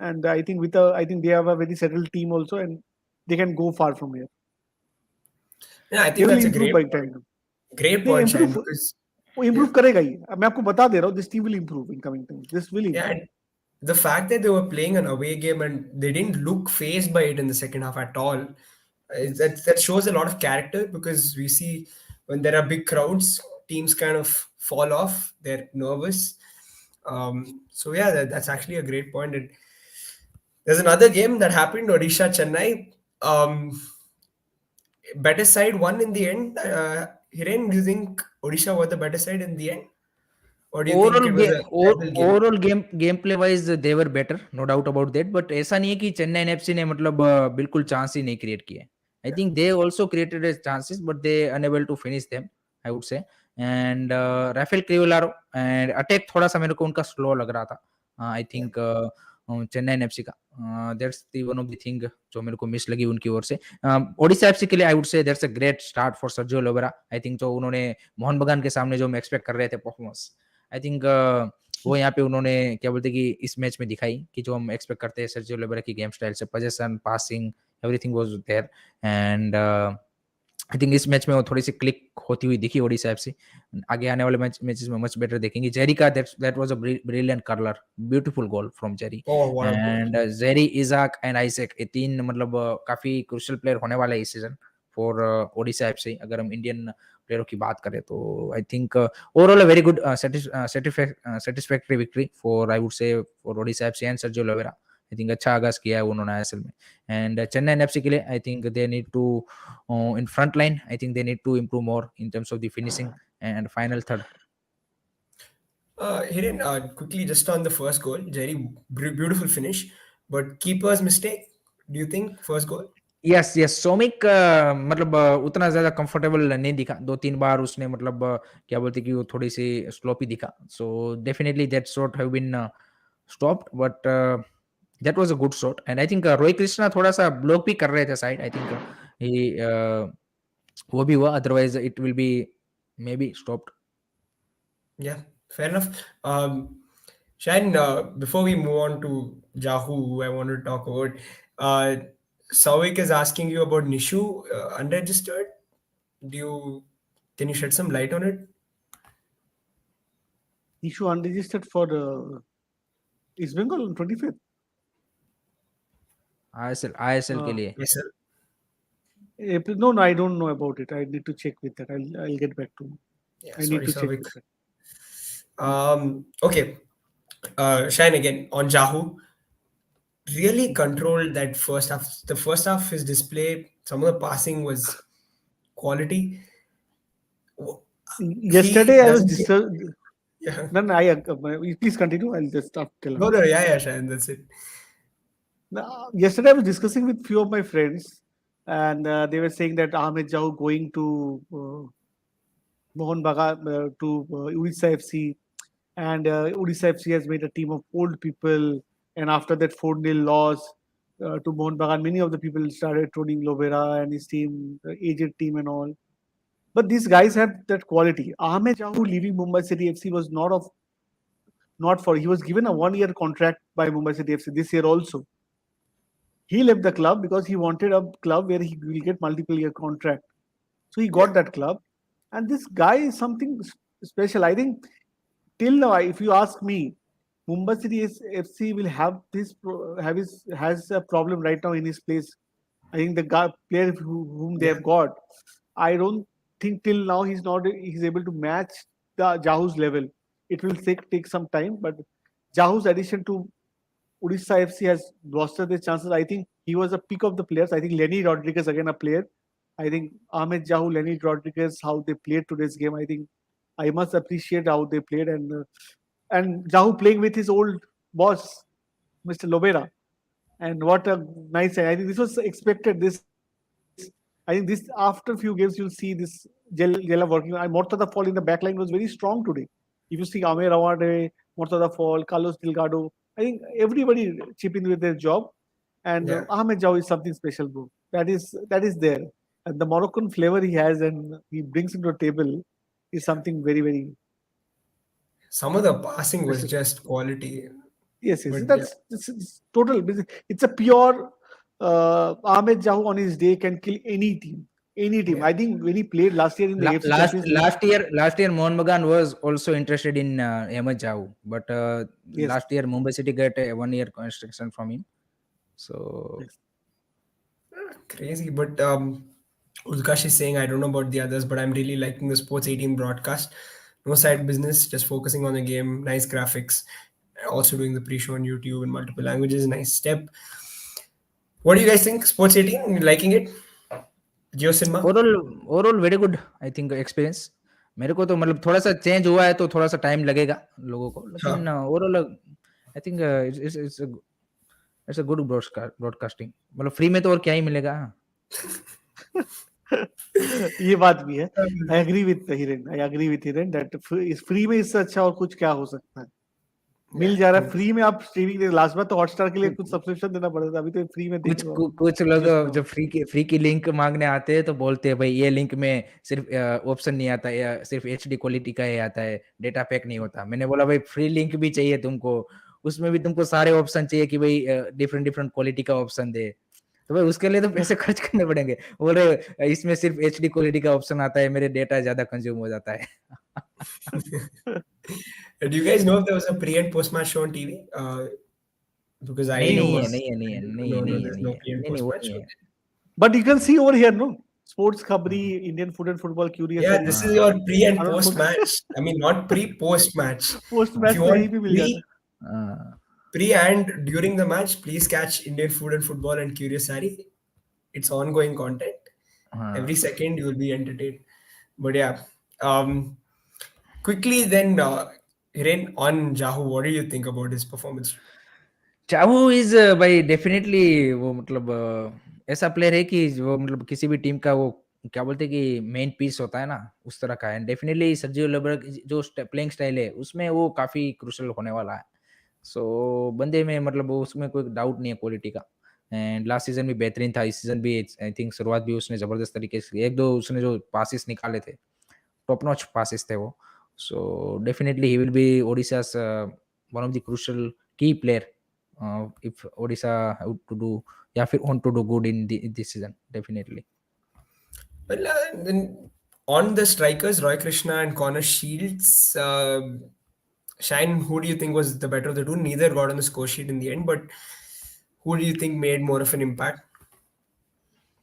B: and I think I think they have a very settled team also, and they can go far from here.
A: Yeah, I
B: They
A: think
B: will
A: that's a
B: improve
A: great
B: by
A: point.
B: time.
A: Great
B: They
A: point, Shan,
B: improve.
A: because
B: वो
A: yeah,
B: improve करेगा ही, मैं आपको बता दे रहा हूँ, this team will improve in coming time, this will
A: yeah,
B: improve.
A: and the fact that they were playing an away game and they didn't look phased by it in the second half at all, that shows a lot of character, because we see when there are big crowds, teams kind of fall off, they're nervous. So yeah, that's actually a great point. And there's another game that happened, Odisha Chennai. Better side won in the end. Hiren, do you think Odisha were the better side in the end, or do you think
C: overall
A: it was a level game?
C: Overall game play wise they were better, no doubt about that. But ऐसा नहीं है कि Chennai FC ने मतलब बिल्कुल chance ही नहीं create किए। I think they also created chances but they unable to finish them, I would say. And Rafael Crivellaro and attack थोड़ा सा मेरे को उनका स्लो लग रहा था। आई थिंक चेन्नई एफसी का that's the one of the thing जो मेरे को मिस लगी उनकी ओर से। ओडिशा एफसी के लिए आई वुड से that's a great start for Sergio Lobera. I think जो उन्होंने मोहन बगान के सामने जो हम एक्सपेक्ट कर रहे थे परफॉर्मेंस, आई थिंक वो यहाँ पे उन्होंने क्या बोलते कि इस मैच में दिखाई कि जो हम एक्सपेक्ट करते हैं सर्जियो लिबरा की गेम स्टाइल से, position, passing, everything was there. And I think इस मैच में वो थोड़ी सी क्लिक होती हुई दिखी ओडिशा एफसी। आगे आने वाले मैचेस में मच बेटर देखेंगे। जेरी का that was a brilliant curler, beautiful goal from Jerry.
A: Oh, what a goal!
C: And Jerry, Isak and Isaac, ये तीन मतलब काफी क्रूशियल प्लेयर होने वाले इस सीजन फॉर ओडिशा एफसी। अगर हम इंडियन प्लेयरों की बात करें तो I think overall a very good satisfactory victory for, I would say, for Odisha FC and Sergio लोवेरा। आई थिंक अच्छा आगाज किया है उन्होंने आईएसएल में। एंड चेन्नई एफसी के लिए I think they need to in front line, I think they need to improve more in terms of the finishing and final third.
A: Hiren, quickly just on the first goal, Jerry, beautiful finish, but keeper's mistake. Do you think first goal?
C: Yes Somik मतलब उतना ज्यादा comfortable नहीं दिखा। दो तीन बार उसने मतलब क्या बोलते कि वो थोड़ी सी स्लोपी दिखा। So definitely that shot have been stopped, but that was a good shot. And I think Rohit Krishna थोड़ा सा ब्लॉक भी कर रहे थे साइड, आई थिंक ही वो भी हुआ, otherwise it will be may be stopped.
A: Yeah, fair enough. Shane, before we move on to Jahu, who I want to talk about, uh, Sauvik is asking you about Nishu, unregistered. Can you shed some light on it?
B: Issue unregistered for East Bengal on 25th.
C: ISL के लिए
A: Yes, sir.
B: April. No, I don't know about it. I need to check with that. I'll get back to you.
A: Yeah,
B: I
A: sorry,
B: need to check
A: Sauvik.
B: with that.
A: Okay. Shine again on Jahu. really controlled that first half. The first half, his display, some of the passing was quality. He
B: Yesterday, I was
A: doesn't seem.
B: discussing.
A: Yeah.
B: No, no, please continue. I'll just tell
A: No,
B: on.
A: no, yeah, Shayan, that's it.
B: Yesterday, I was discussing with few of my friends, and they were saying that Ahmed Jahu going to Mohan Bagan to Odisha FC, and Odisha FC has made a team of old people. And after that 4-0 loss to Mohan Bagan, many of the people started trolling Lobera and his team, the aged team and all. But these guys have that quality. Ahmed Jahu leaving Mumbai City FC was not for. He was given a 1-year contract by Mumbai City FC this year also. He left the club because he wanted a club where he will get multiple year contract. So he got
A: Yeah,
B: that club, and this guy is something special. I think till now, if you ask me, Mumbai City FC will have has a problem right now in his place. I think the guy player whom they
A: yeah.
B: have got, I don't think till now he's able to match the Jahu's level. It will take some time, but Jahu's addition to Odisha FC has boosted their chances. I think he was a pick of the players. I think Lenny Rodriguez again a player. I think Ahmed Jahu, Lenny Rodriguez, how they played today's game. I think I must appreciate how they played, and Jahu playing with his old boss, Mr. Lobera. And what a nice! I think this was expected. I think this after few games you'll see this Jella working. Mortada Fall in the back line was very strong today. If you see Amir Awade, Mortada Fall, Carlos Delgado, I think everybody chip in with their job. And
A: Yeah.
B: Ahmed Jaw is something special, bro. That is there, and the Moroccan flavor he has and he brings into the table is something very very
A: Some of the passing was
B: special.
A: just quality.
B: Yes.
A: But yeah,
B: It's total. It's a pure Ahmed Jahu on his day can kill any team. Any team.
A: yeah.
B: I think when he played last year in the AFC
C: last
B: Champions League,
C: last year Mohan Bagan was also interested in Ahmed Jahu, but
B: yes,
C: last year Mumbai City got a 1-year construction from him. So
B: yes.
A: Crazy. But Ulkash is saying, I don't know about the others, but I'm really liking the Sports 18 broadcast. No side business, just focusing on the game, nice graphics. Also doing the pre-show on YouTube in multiple languages, nice step. What do you guys think? Sports 18, you liking it? Geo Cinema?
C: Overall very good I think experience. मेरे को तो मतलब थोड़ा सा change हुआ है तो थोड़ा सा टाइम लगेगा लोगों को, लेकिन
A: हाँ.
C: Overall I think it's a good broadcasting. मतलब फ्री में तो और क्या ही मिलेगा.
B: ये बात भी है. I agree with Hiren that इस फ्री में इससे अच्छा और कुछ क्या हो सकता है. मिल जा रहा है फ्री में. आप स्ट्रीमिंग लास्ट बार तो हॉटस्टार के लिए कुछ सब्सक्रिप्शन देना पड़ता था, अभी तो फ्री में देख लो.
C: कुछ लोग जब फ्री की लिंक मांगने आते हैं तो बोलते हैं भाई ये लिंक में सिर्फ ऑप्शन नहीं आता है, सिर्फ HD क्वालिटी का ही आता है, डेटा पैक नहीं होता. मैंने बोला भाई फ्री लिंक भी चाहिए तुमको, उसमें भी तुमको सारे ऑप्शन चाहिए कि भाई डिफरेंट क्वालिटी का ऑप्शन दे, तो भाई उसके लिए तो पैसे खर्च करने पड़ेंगे. बोले इसमें सिर्फ HD क्वालिटी का ऑप्शन आता है, मेरे डेटा ज्यादा कंज्यूम हो जाता है.
A: Do you guys know if there was a pre and post match show on TV? Because I
C: नहीं
A: was.
C: है
A: No, there's no pre and post
C: वो
A: match
C: नहीं
A: show.
C: है.
B: But you can see over here, no? Sports Khabri, Indian Food and Football Curious.
A: Yeah, this is your pre and
B: Arun
A: post
B: Food-
A: match. I mean, not pre, post match.
B: Post
A: If
B: match
A: you
B: तो यही
A: want
B: भी मिल जाता है.
A: pre and during the match, please catch Indian Food and Football and Curious Sari. It's ongoing content. Every second you will be entertained. But yeah, quickly then, Hiren, on Jahu, what do you think about his performance?
C: चाहू is भाई definitely वो मतलब ऐसा player है कि वो मतलब किसी भी टीम का वो क्या बोलते हैं कि मेन पीस होता है ना, उस तरह का है. डेफिनेटली सर्जियो लेबर जो प्लेइंग स्टाइल है उसमें वो काफी क्रूशल होने वाला है. सो बंदे में मतलब उसमें कोई डाउट नहीं है क्वालिटी का. एंड लास्ट सीजन भी बेहतरीन था, इस सीजन भी आई थिंक शुरुआत भी उसने जबरदस्त तरीके से, एक दो उसने जो पासिस निकाले थे टॉप नॉच पासिस थे वो. So definitely he will be Odisha's one of the crucial की player if Odisha have to do या फिर want to do good in this season definitely.
A: Well, then on the strikers, Roy Krishna and Connor Shields, Shine, who do you think was the better of the two? Neither got on the score sheet in the end, but who do you think made more of an impact?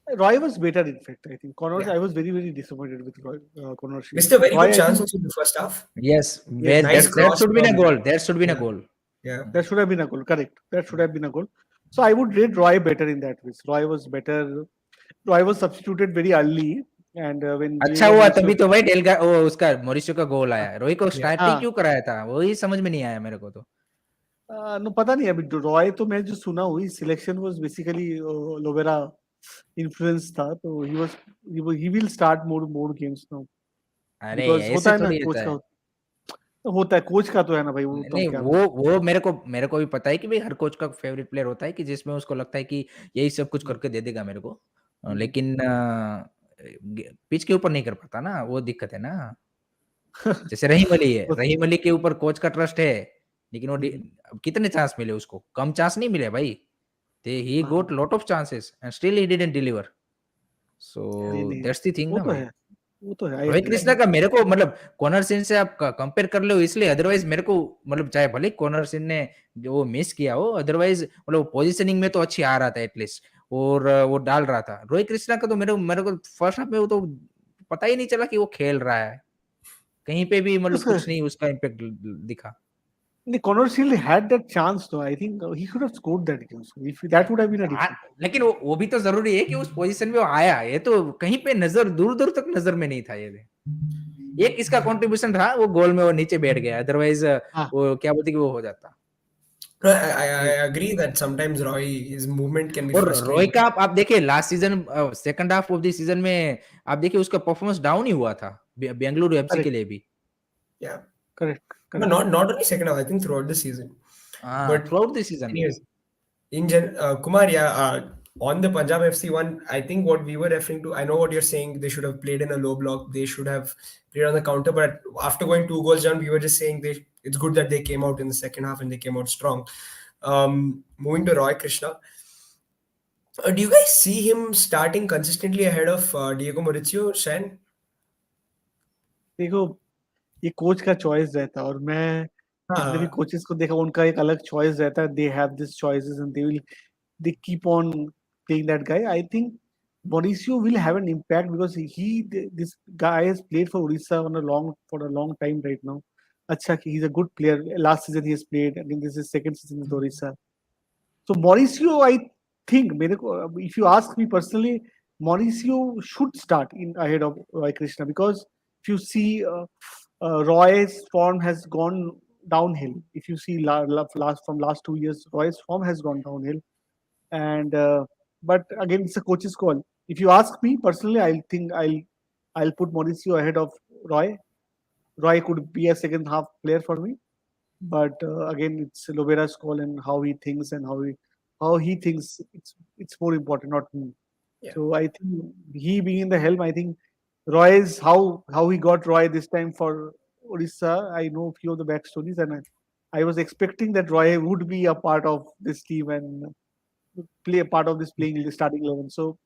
B: Roy was better, in fact. I think Connor.
A: Yeah.
B: I was very, very disappointed with Roy, Connor Shields.
A: Missed a very
B: Roy,
A: good
B: I
A: chance
B: think
A: also in the first half.
C: Yes,
A: Nice
C: that
A: cross
C: should be a
A: from-
C: goal. That should be a
A: Yeah.
C: goal.
A: Yeah.
B: that should have been a goal. Correct. That should have been a goal. So I would rate Roy better in that way. Roy was better. Roy was substituted very early, and when
C: अच्छा
B: Diego
C: हुआ
B: Mauricio,
C: तभी तो भाई डेलगा वो उसका मॉरिशो का गोल आया। रोही को
A: Yeah.
C: स्टार्टिंग क्यों कराया था? वही समझ में नहीं आया मेरे को तो।
B: नो पता नहीं अभी रॉय तो मैं जो सुना हुई सिलेक्शन वाज बेसिकली लोवेरा इन्फ्लुएंस था तो he will start more games now
C: अरे
B: बिकॉज होता
C: ऐसे
B: है ना
C: थोड़ी
B: कोच
C: होता
B: का
C: है।
B: होता है कोच का तो है ना भाई वो तो हम
C: नहीं
B: क्या
C: वो वो मेरे को भी पता है कि भाई हर कोच का फेवरेट प्लेयर होता है कि जिसमें उसको लगता है कि यही सब कुछ
B: बोलूं।
C: करके दे देगा मेरे को।
B: हम्म,
C: लेकिन पिच के ऊपर नहीं कर पाता ना, वो दिक्कत है ना। जैसे रहीम अली है,
B: वो-
C: रहीम अली के ऊपर कोच का ट्रस्ट है, लेकिन वो
B: हम्म,
C: अब कितने चांस मिले उसको? कम चांस नहीं मिले भाई। ही
B: हाँ
C: got lot of chances and still he didn't deliver. So
B: नहीं नहीं
C: दैट्स द थिंग
B: वो
C: ना
B: तो
C: भाई।
B: है वो तो है आई
C: रोहित
B: एग्री
C: कृष्णा का मेरे को मतलब कॉर्नर सीन से आप कंपेयर कर लो इसलिए, अदरवाइज मेरे को मतलब चाहे भले कॉर्नर सीन ने जो वो मिस किया हो, अदरवाइज मतलब पोजीशनिंग में तो अच्छी आ रहा था एटलीस्ट, और वो डाल रहा था। रोहित कृष्णा का तो मेरे को फर्स्ट हाफ में वो तो पता ही नहीं चला कि वो खेल रहा है कहीं पे भी, मतलब
B: उसका
C: कुछ नहीं उसका इम्पैक्ट दिखा।
B: नहीं Connor Shield had that chance though I think he could have scored that game so if that would have been a different
C: लेकिन वो भी तो जरूरी है कि उस पोजीशन में वो आया, ये तो कहीं पे नजर दूर दूर तक नजर में नहीं था ये। एक इसका कंट्रीब्यूशन रहा, वो गोल में वो नीचे बैठ गया, अदरवाइज
B: हाँ
C: वो क्या बोलते कि वो हो जाता।
A: No, I agree that sometimes Roy, his movement can be
C: और रोय
A: frustrating.
C: का आप देखिए last season second half of the season में आप देखिए उसका परफॉर्मेंस डाउन ही हुआ था बेंगलुरु एफसी के
B: correct
C: लिए भी।
A: Yeah.
B: correct
A: No,
B: correct
A: not only second half, I think throughout the season.
C: हाँ
A: But
C: through out the season.
A: anyways, Kumar, yeah, on the Punjab FC one, I think what we were referring to, I know what you're saying. They should have played in a low block. They should have played on the counter. But after going 2 goals down, we were just saying it's good that they came out in the second half and they came out strong. Moving to Roy Krishna, do you guys see him starting consistently ahead of Diego Maurizio, Shan?
B: देखो ये coach का choice रहता है और मैं जितने भी
A: Uh,
B: coaches को देखा उनका एक अलग चॉइस रहता है they have this choices and they keep on playing that guy I think Mauricio will have an impact because this guy has played for Odisha for a long time right now अच्छा he's a good player last season he has played I think this is his second season with Odisha so Mauricio I think मेरे को if you ask me personally Mauricio should start in ahead of Roy Krishna because if you see Roy's form has gone downhill. If you see from last 2 years, Roy's form has gone downhill. And but again, it's a coach's call. If you ask me personally, I think I'll put Mauricio ahead of Roy. Roy could be a second half player for me, but again, it's Lovera's call and how he thinks and how he thinks. It's more important, not me.
A: yeah.
B: So I think he being in the helm, I think Roy is how he got Roy this time for Odisha. I know a few of the backstories, and I was expecting that Roy would be a part of this team and play a part of this playing starting 11. So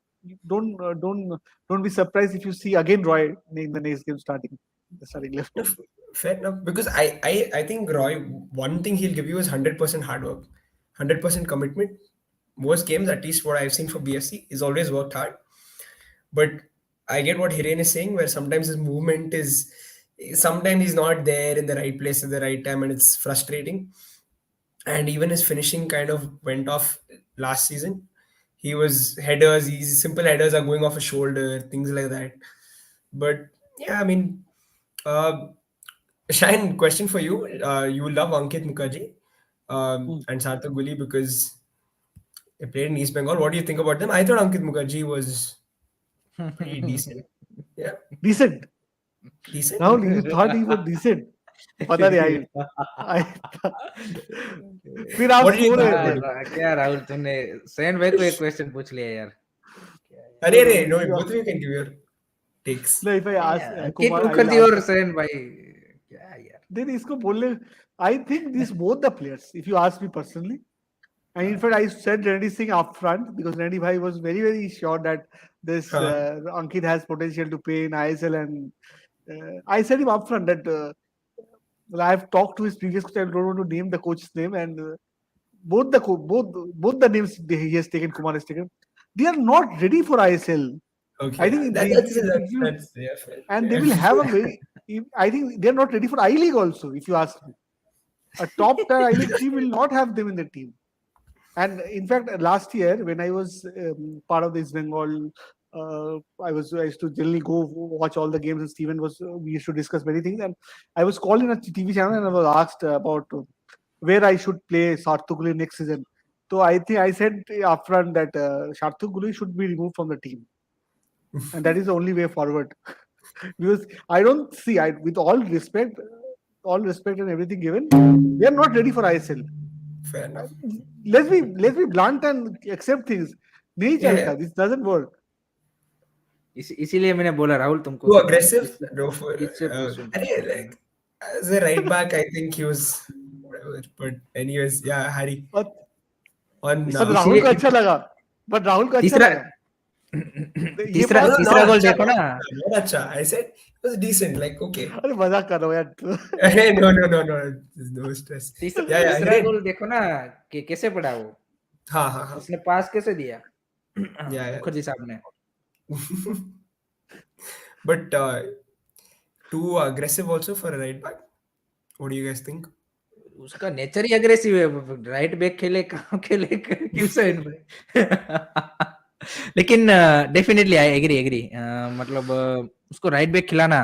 B: don't be surprised if you see again Roy in the next game starting the starting 11.
A: No, fair enough. Because I think Roy, one thing he'll give you is 100% hard work, 100% commitment. Most games, at least what I've seen for BSC, is always worked hard. But I get what Hiren is saying, where sometimes his movement is, sometimes he's not there in the right place at the right time, and it's frustrating. And even his finishing kind of went off last season. He was headers, these simple headers are going off his shoulder, things like that. But yeah, I mean, uh, Shine, question for you. You love Ankit Mukherjee
B: Hmm.
A: and Sarthak Guli because they played in East Bengal. What do you think about them? I thought Ankit Mukherjee was pretty decent. Yeah,
B: Decent.
A: decent.
B: Rahul,
A: Okay.
B: you thought he was decent. पता नहीं I फिर आप
A: What did you
B: so
A: think
B: रहे
A: about
B: थे.
A: him?
C: क्या राहुल तुमने San भाई को एक क्वेश्चन पूछ लिया यार।
A: Arey, arey, no, both of you can give your takes.
B: No, if I ask
C: Ankit
B: Kumar, I will
C: Mukherjee और
B: answer.
C: सैन भाई क्या यार।
B: Then इसको बोलने I think these both the players, if you ask me personally, and in fact I said Randy Singh up front because Randy Bhai was very sure that this
A: Huh.
B: Ankit has potential to play in ISL and I said him up front that well, I've talked to his previous coach. I don't want to name the coach's name and both the names he has taken, Kumar has taken, they are not ready for ISL.
A: Okay,
B: I
A: yeah,
B: think if you
A: that's yeah, fair.
B: and they
A: Yeah.
B: will have a very. I think they are not ready for I League also. If you ask me, a top tier I League team will not have them in the team. And in fact, last year when I was part of the East Bengal, I used to generally go watch all the games, and Steven was we used to discuss many things. And I was called in a TV channel and I was asked about where I should play Sarthuguli next season. So I think I said upfront that Sarthuguli should be removed from the team, and that is the only way forward. Because I don't see, with all respect and everything given, we are not ready for ISL.
A: Fair enough.
B: Let's be blunt and accept things. नहीं
A: Yeah,
B: चलता. This doesn't work.
C: इसीलिए मैंने बोला राहुल तुमको
A: too
C: कि
A: aggressive.
C: इससे
A: No, for
C: इससे पूछूं
A: like as a right back, I think he was whatever. But anyways, yeah, Harry
B: But
A: on
B: Rahul को अच्छा लगा. But राहुल को अच्छा
C: तीसरा
B: लगा. ये
C: तीसरा
B: बात
C: तीसरा गोल
A: acha,
C: देखो ना.
A: not acha. I said it was decent. Like okay.
B: अरे मजाक कर रहा हूँ यार.
A: No. There's no stress. Yeah,
C: तीसरा
A: great.
C: गोल देखो ना कि कैसे पड़ा वो.
A: हाँ.
C: उसने पास कैसे दिया
A: Yeah.
C: मुखर्जी साहब ने.
A: But too aggressive also for a right back. What do you guys think?
C: उसका नेचर ही अग्रेसिव है. राइट बैक खेले कहाँ खेले क्यों से इनमें. लेकिन डेफिनेटली आई एग्री मतलब उसको राइट बैक खिलाना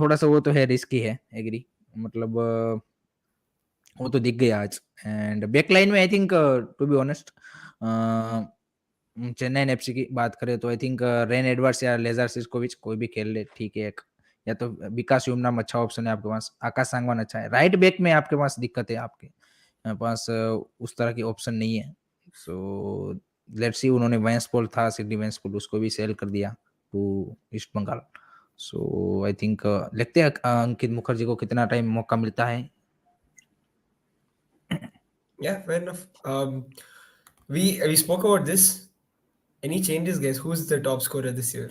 C: थोड़ा सा वो तो है, रिस्की है. एग्री मतलब वो तो दिख गया आज. एंड बैक लाइन में I think to be honest Chennai FC की बात करें तो आई थिंक रेन एडवर्ड्स या लेजर सिस्कोविच कोई भी खेल ले ठीक है. एक या तो विकास युमनाम अच्छा ऑप्शन है आपके पास. आकाश सांगवान अच्छा है. राइट बैक में आपके पास दिक्कत है. आपके पास उस तरह की ऑप्शन नहीं है. So let's see. उन्होंने वेंसपोल था, सिडनी वेंसपोल, उसको भी सेल कर दिया to East Bengal. So I think लगते हैं अंकित मुखर्जी को कितना टाइम मौका मिलता है.
A: Yeah, fair enough. We spoke about this. Any changes, guys? Who's the top scorer this year?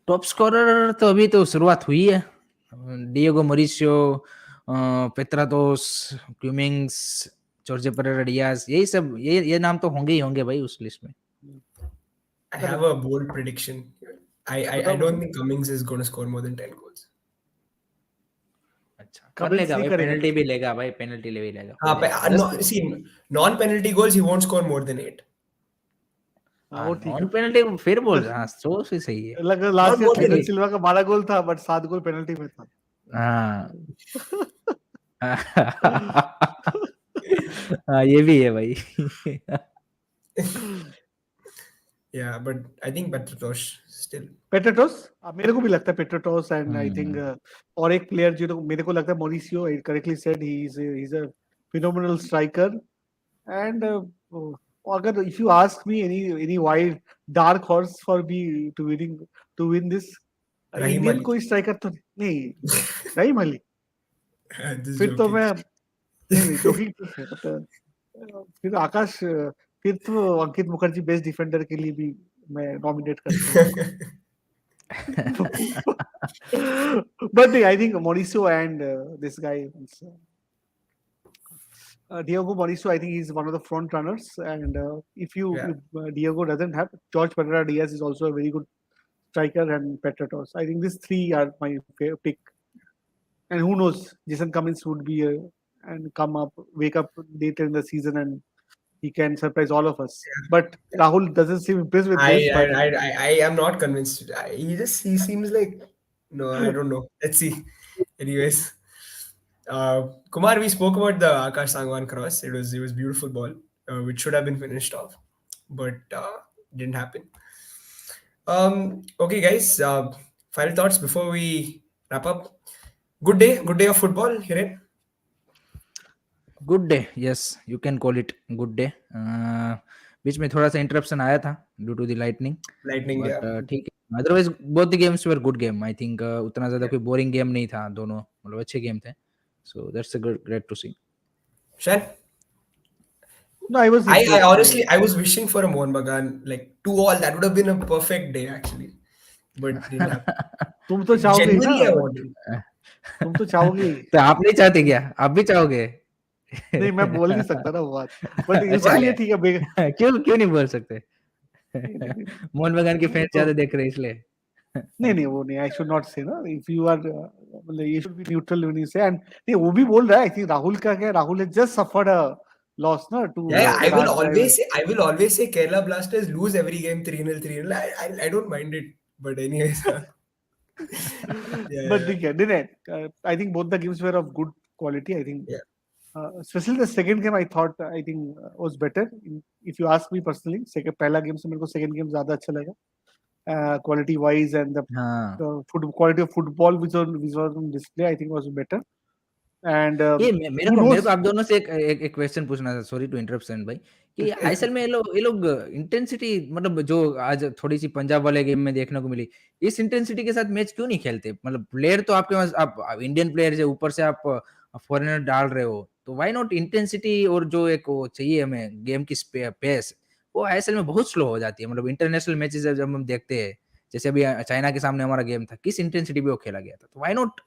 C: Top scorer तो अभी तो शुरुआत हुई है. Diego Mauricio, Petratos, Cummings, Jorge Pereyra Diaz, यही सब ये नाम तो होंगे ही होंगे भाई उस लिस्ट में.
A: I have a bold prediction. I don't think Cummings is going to score more than 10 goals.
C: अच्छा कर
B: Cummings
C: लेगा
B: नहीं
C: भाई.
B: करेगा.
C: पेनल्टी भी लेगा भाई. पेनल्टी ले भी लेगा.
A: See, non-penalty goals, he won't score more than 8.
B: वो ठीक है.
C: नॉन पेनल्टी फिर बोल रहा. हाँ सोच भी सही है.
B: लगा last
A: Not more
B: year
A: than
B: थियरन
A: 8.
B: सिल्वा का 12 गोल था, बट 7 गोल पेनल्टी में था.
C: हाँ हाँ ये भी है भाई.
A: Yeah, but I think Petratos still.
B: पेट्रोटोस, मेरे को भी लगता है पेट्रोटोस. एंड आई थिंक और एक प्लेयर जो मेरे को लगता है Mauricio. Correctly said, he is a phenomenal striker. And अगर if you ask me any wild dark horse for be to win this,
A: Rahim
B: Indian
A: Ali.
B: कोई स्ट्राइकर तो नहीं. रहीम अली.
A: This is
B: फिर तो
A: joking.
B: मैं नहीं जोकिंग. फिर आकाश, फिर तो अंकित मुखर्जी बेस्ट डिफेंडर के लिए भी मैं नॉमिनेट करता हूँ. But I think Mauricio and this guy, Diego Mauricio, I think he's one of the front runners. And if Diego doesn't have, George Pereira Diaz is also a very good striker, and Petratos. I think these three are my pick. And who knows, Jason Cummins would be and wake up later in the season, and he can surprise all of us. But Rahul doesn't seem impressed with this. But
A: I am not convinced. He seems like, no, I don't know. Let's see. Anyways, Kumar, we spoke about the Akash Sangwan cross. It was beautiful ball, which should have been finished off, but didn't happen. Okay, guys. Final thoughts before we wrap up. Good day of football, Hiren.
C: Good day. Yes you can call it good day. बीच में थोड़ा सा interruption आया था due to the lightning. But ठीक है. Otherwise both the games were good game. I think उतना ज्यादा कोई बोरिंग गेम नहीं था. दोनों मतलब अच्छे गेम थे. So that's great to see.
A: Shan?
B: no, I
A: honestly was wishing for a Mohan Bagan like 2-2. That would have been a perfect day actually, but didn't happen.
B: तुम तो चाहोगे
A: Genuinely, I
B: ना.
A: wanted.
B: तुम तो चाहोगे.
C: तो आप नहीं चाहते क्या? आप भी चाहोगे?
B: नहीं, मैं बोल नहीं सकता ना वो बात. बट इसके लिए ठीक है.
C: क्यों नहीं बोल सकते? मोहन बगान के फैंस ज्यादा देख रहे इसलिए.
B: नहीं वो नहीं. आई शुड नॉट से ना. इफ यू आर मतलब you should be neutral when you से. एंड नहीं, वो भी बोल रहा है. आई थिंक राहुल का क्या, Rahul has just suffered loss, no, to
A: Yeah,
B: that arch rival.
A: I will always say Kerala Blasters lose every game 3-0, 3-0. I don't mind it. But anyways,
B: But
A: yeah,
B: I think both the games were of good quality. I think,
A: yeah.
B: especially the second game, I think was better. If you ask me personally, second पहला game से मेरे को second game ज़्यादा अच्छा लगा. Quality wise and the
C: हाँ
B: quality of football which was on display, I think was better. And
C: ये
B: who
C: मेरे को
B: knows?
C: आप दोनों से एक क्वेश्चन पूछना था, सॉरी टू इंटरप्शन भाई, कि आईएसएल में ये लोग इंटेंसिटी, मतलब जो आज थोड़ी सी पंजाब वाले गेम में देखने को मिली, इस इंटेंसिटी के साथ मैच क्यों नहीं खेलते? मतलब प्लेयर तो आपके पास, आप इंडियन प्लेयर है, ऊपर से आप फॉरेनर डाल रहे हो, तो व्हाई नॉट इंटेंसिटी, और जो एक वो चाहिए हमें गेम की पेस, वो आईएसएल में बहुत स्लो हो जाती है। मतलब इंटरनेशनल मैचेस जब हम देखते हैं, जैसे अभी चाइना के सामने हमारा गेम था, किस इंटेंसिटी पे वो खेला गया था, तो व्हाई नॉट,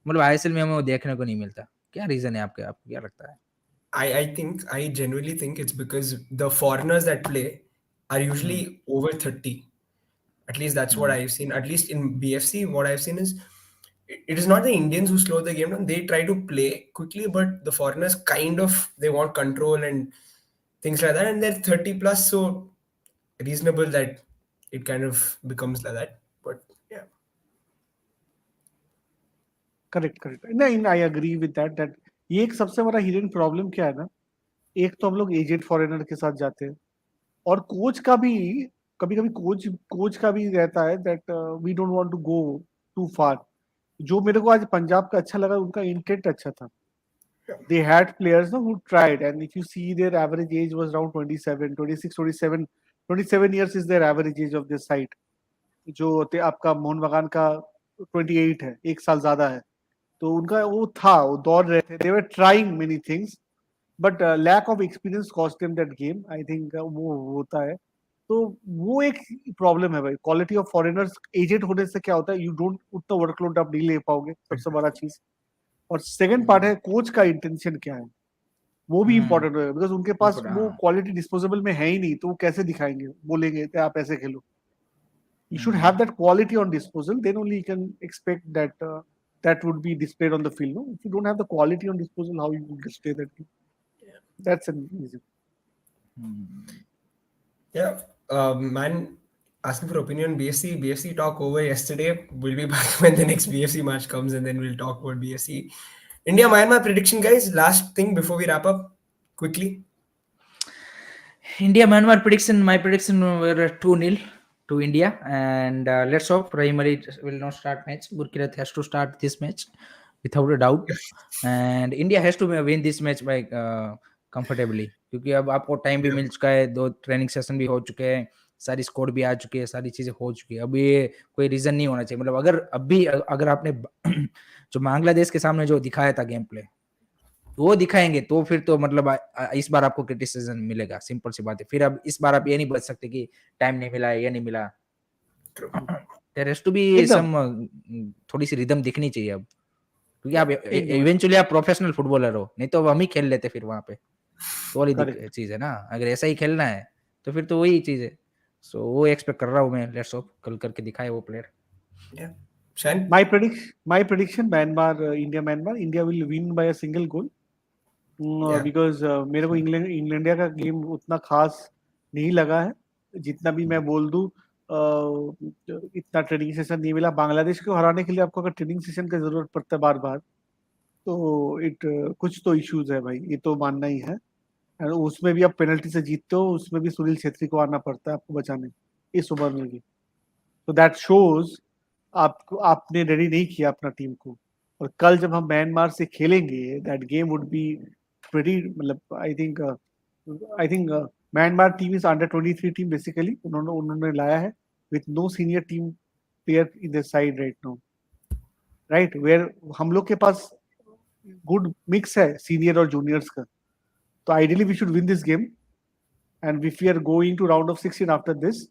C: मतलब आईएसएल में हमें वो देखने को नहीं मिलता? क्या रीजन है आपको क्या लगता है?
A: I genuinely think it's because the foreigners that play are
C: hmm
A: usually over 30. At least that's what
C: hmm
A: I've seen. At least in BFC, what I've seen is it is not the Indians who slow the game down. They try to play quickly, but the foreigners kind of they want control and things like that. And they're 30 plus, so reasonable that it kind of becomes like that. But yeah,
B: Correct. नहीं, I agree with that. ये एक सबसे बड़ा hidden problem क्या है ना, एक तो हम लोग एजेड फॉरेनर के साथ जाते हैं, और कोच का भी कभी कभी कोच का भी रहता है that we don't want to go too far. जो मेरे को आज पंजाब का अच्छा लगा, उनका इंटेंट अच्छा था. They had players who tried, and if you see their average age was around 27, 26, 27. 27 years is their average age of this side. जो आपका मोहन बगान का 28 है, एक साल ज्यादा है. तो उनका वो था, वो दौड़ रहे थे, they were trying many things, but lack of experience cost them that game. I think वो होता है. तो वो एक प्रॉब्लम है भाई. क्वालिटी ऑफ फॉरेनर्स एजेड होने से क्या होता है, यू डोंट उतना वर्कलोड आप नहीं ले पाओगे, सबसे बड़ा चीज. और सेकंड पार्ट है कोच का इंटेंशन क्या है, वो भी
C: हम्म
B: इंपॉर्टेंट है, बिकॉज उनके पास वो
C: हाँ
B: क्वालिटी डिस्पोजेबल में है ही नहीं, तो वो कैसे दिखाएंगे, बोलेंगे कि आप ऐसे खेलो. You should
C: hmm
B: have that quality on disposal, then only you can expect that that would be displayed on the field. No, if you don't have the quality on disposal, how you will display that? That's an easy.
C: Hmm
A: yeah. Man, asking for opinion. BFC talk over yesterday. We'll be back when the next BFC match comes, and then we'll talk about BFC. India Myanmar prediction, guys. Last thing before we wrap up, quickly.
C: India Myanmar prediction, my prediction were 2-0 to India, and let's hope Primary will not start match. Gurkirat has to start this match without a doubt, and India has to win this match by comfortably, क्योंकि अब आपको time भी
A: Yeah.
C: मिल चुका है, 2 training session भी हो चुके हैं, सारी स्कोर भी आ चुकी है, सारी चीजें हो चुकी है. अब ये कोई रीजन नहीं होना चाहिए. मतलब अगर आपने जो बांग्लादेश के सामने जो दिखाया था गेम प्ले, वो दिखाएंगे, तो फिर तो मतलब इस बार आपको क्रिटिसिज्म मिलेगा, सिंपल सी बात है. फिर अब इस बार आप ये नहीं बच सकते कि टाइम नहीं मिला है, ये नहीं मिला.
A: True.
C: There has to be
B: एकदम
C: सम, थोड़ी सी रिदम दिखनी चाहिए अब, क्योंकि आप
B: एकदम
C: इवेंचुअली आप प्रोफेशनल फुटबॉलर हो, नहीं तो हम ही खेल लेते फिर वहां पे. तो वाली
B: करेक्ट.
C: चीज है ना, अगर ऐसा ही खेलना है तो फिर तो वही चीज है. सो वो एक्सपेक्ट कर रहा हूँ मैं. लेट्स होप कल करके दिखाए वो player.
A: Yeah. Shan?
B: My prediction, India will win by a single goal.
A: Yeah.
B: Because मेरे को इंग्लैंड इंडिया का गेम उतना खास नहीं लगा है. जितना भी मैं बोल दूं, इतना ट्रेनिंग सेशन नहीं मिला. बांग्लादेश को हराने के लिए आपको अगर ट्रेनिंग सेशन की जरूरत पड़ता है बार बार, तो कुछ तो इश्यूज है भाई, ये तो मानना ही है. और उसमें भी आप पेनल्टी से जीतते हो, उसमें भी सुनील छेत्री को आना पड़ता है आपको बचाने, इस उम्र में भी. तो दैट शोज आपको आपने रेडी नहीं किया अपना टीम को. और कल जब हम म्यांमार से खेलेंगे, that game would be pretty, मतलब I think Myanmar team is under 23 team basically. उन्होंने लाया है with no senior team player in the side right now, right, where हम लोग के पास गुड मिक्स है सीनियर और जूनियर्स का. तो ideally we should win this game, and if we are going to round of 16 after this,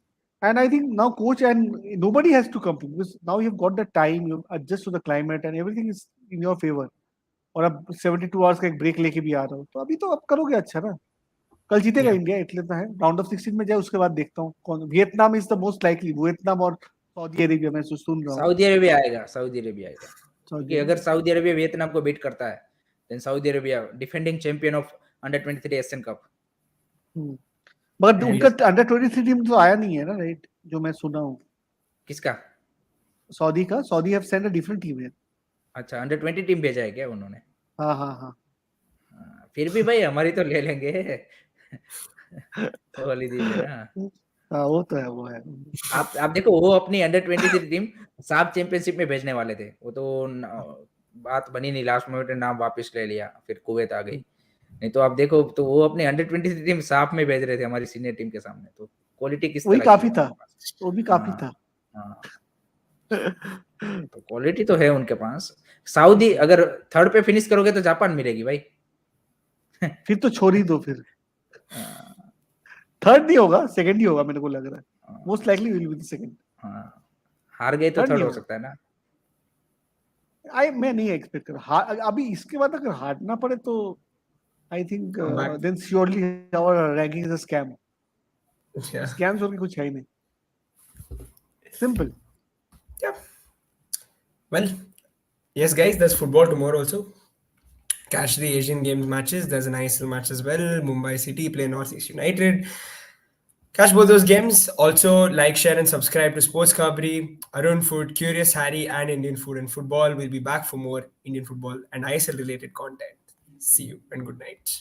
B: and I think now coach and nobody has to compete, because now you've got the time, you adjust to the climate and everything is in your favor. और अब 72 hours का एक break लेके भी आ रहा हो, तो अभी तो अब करोगे अच्छा ना. कल जीतेगा
A: Yeah.
B: इंडिया, इतना तो है. राउंड ऑफ 16 में जाए, उसके बाद देखता हूँ कौन. Vietnam is the most likely, Vietnam और सऊदी अरेबिया में सुन रहा हूँ.
C: सऊदी अरेबिया आएगा, सऊदी अरेबिया आएगा, क्योंकि
B: सऊदी
C: अगर सऊदी अरेबिया वियतनाम को बीट करता है, then Saudi Arabia defending champion of under 23 Asian Cup.
B: मगर
A: Yeah,
B: उनका अंडर 23 टीम तो आया नहीं है ना, राइट? जो मैं सुना हूँ
C: किसका?
B: सऊदी का, Saudi have send a different team है।
C: अच्छा, अंडर 20 टीम भेजा है क्या उन्होंने?
B: हाँ हाँ हाँ।
C: फिर भी भाई हमारी तो ले लेंगे। वो वाली टीम है ना।
B: हाँ वो तो है, वो है।
C: आप देखो, वो अपनी अंडर 23 टीम साफ चैंपियनशिप में भेजने वाले थे, वो तो बात बनी नहीं, लास्ट मोमेंट में नाम वापस ले लिया, फिर कुवैत आ गई। नहीं तो आप देखो, तो वो अपनी अंडर 23 टीम साफ में भेज रहे थे हमारी सीनियर टीम के सामने, तो क्वालिटी किस
B: वही
C: तरह की
B: काफी
C: है
B: था,
C: उनके पास।
B: वो भी काफी
C: हाँ,
B: था।
C: हाँ, तो क्वालिटी तो है उनके पास। सऊदी अगर थर्ड पे फिनिश करोगे तो जापान मिलेगी भाई।
B: फिर तो छोड़ ही दो फिर।
C: हाँ,
B: थर्ड नहीं होगा, सेकंड ही होगा मेरे को लग रहा है। Most likely will be the second.
C: हाँ, हार गए तो
B: थर्ड
C: थर्ड
B: नहीं
C: हो
B: होगा।
C: सकता है ना।
B: मैं नहीं एक्सपेक्ट कर रहा अभी, इसके बाद अगर हारना पड़े तो I think
A: come back.
B: Then surely our ranking is a scam.
A: Yeah.
B: Scams और कुछ है ही नहीं, simple.
A: Yeah. Well, yes, guys, there's football tomorrow also. Catch the Asian Games matches. There's an ISL match as well. Mumbai City play Northeast United. Catch both those games. Also, like, share, and subscribe to Sports Kabri, Arun Food, Curious Harry, and Indian Food and Football. We'll be back for more Indian football and ISL related content. See you and good night.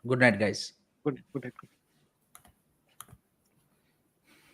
C: Good night guys.
B: Good good.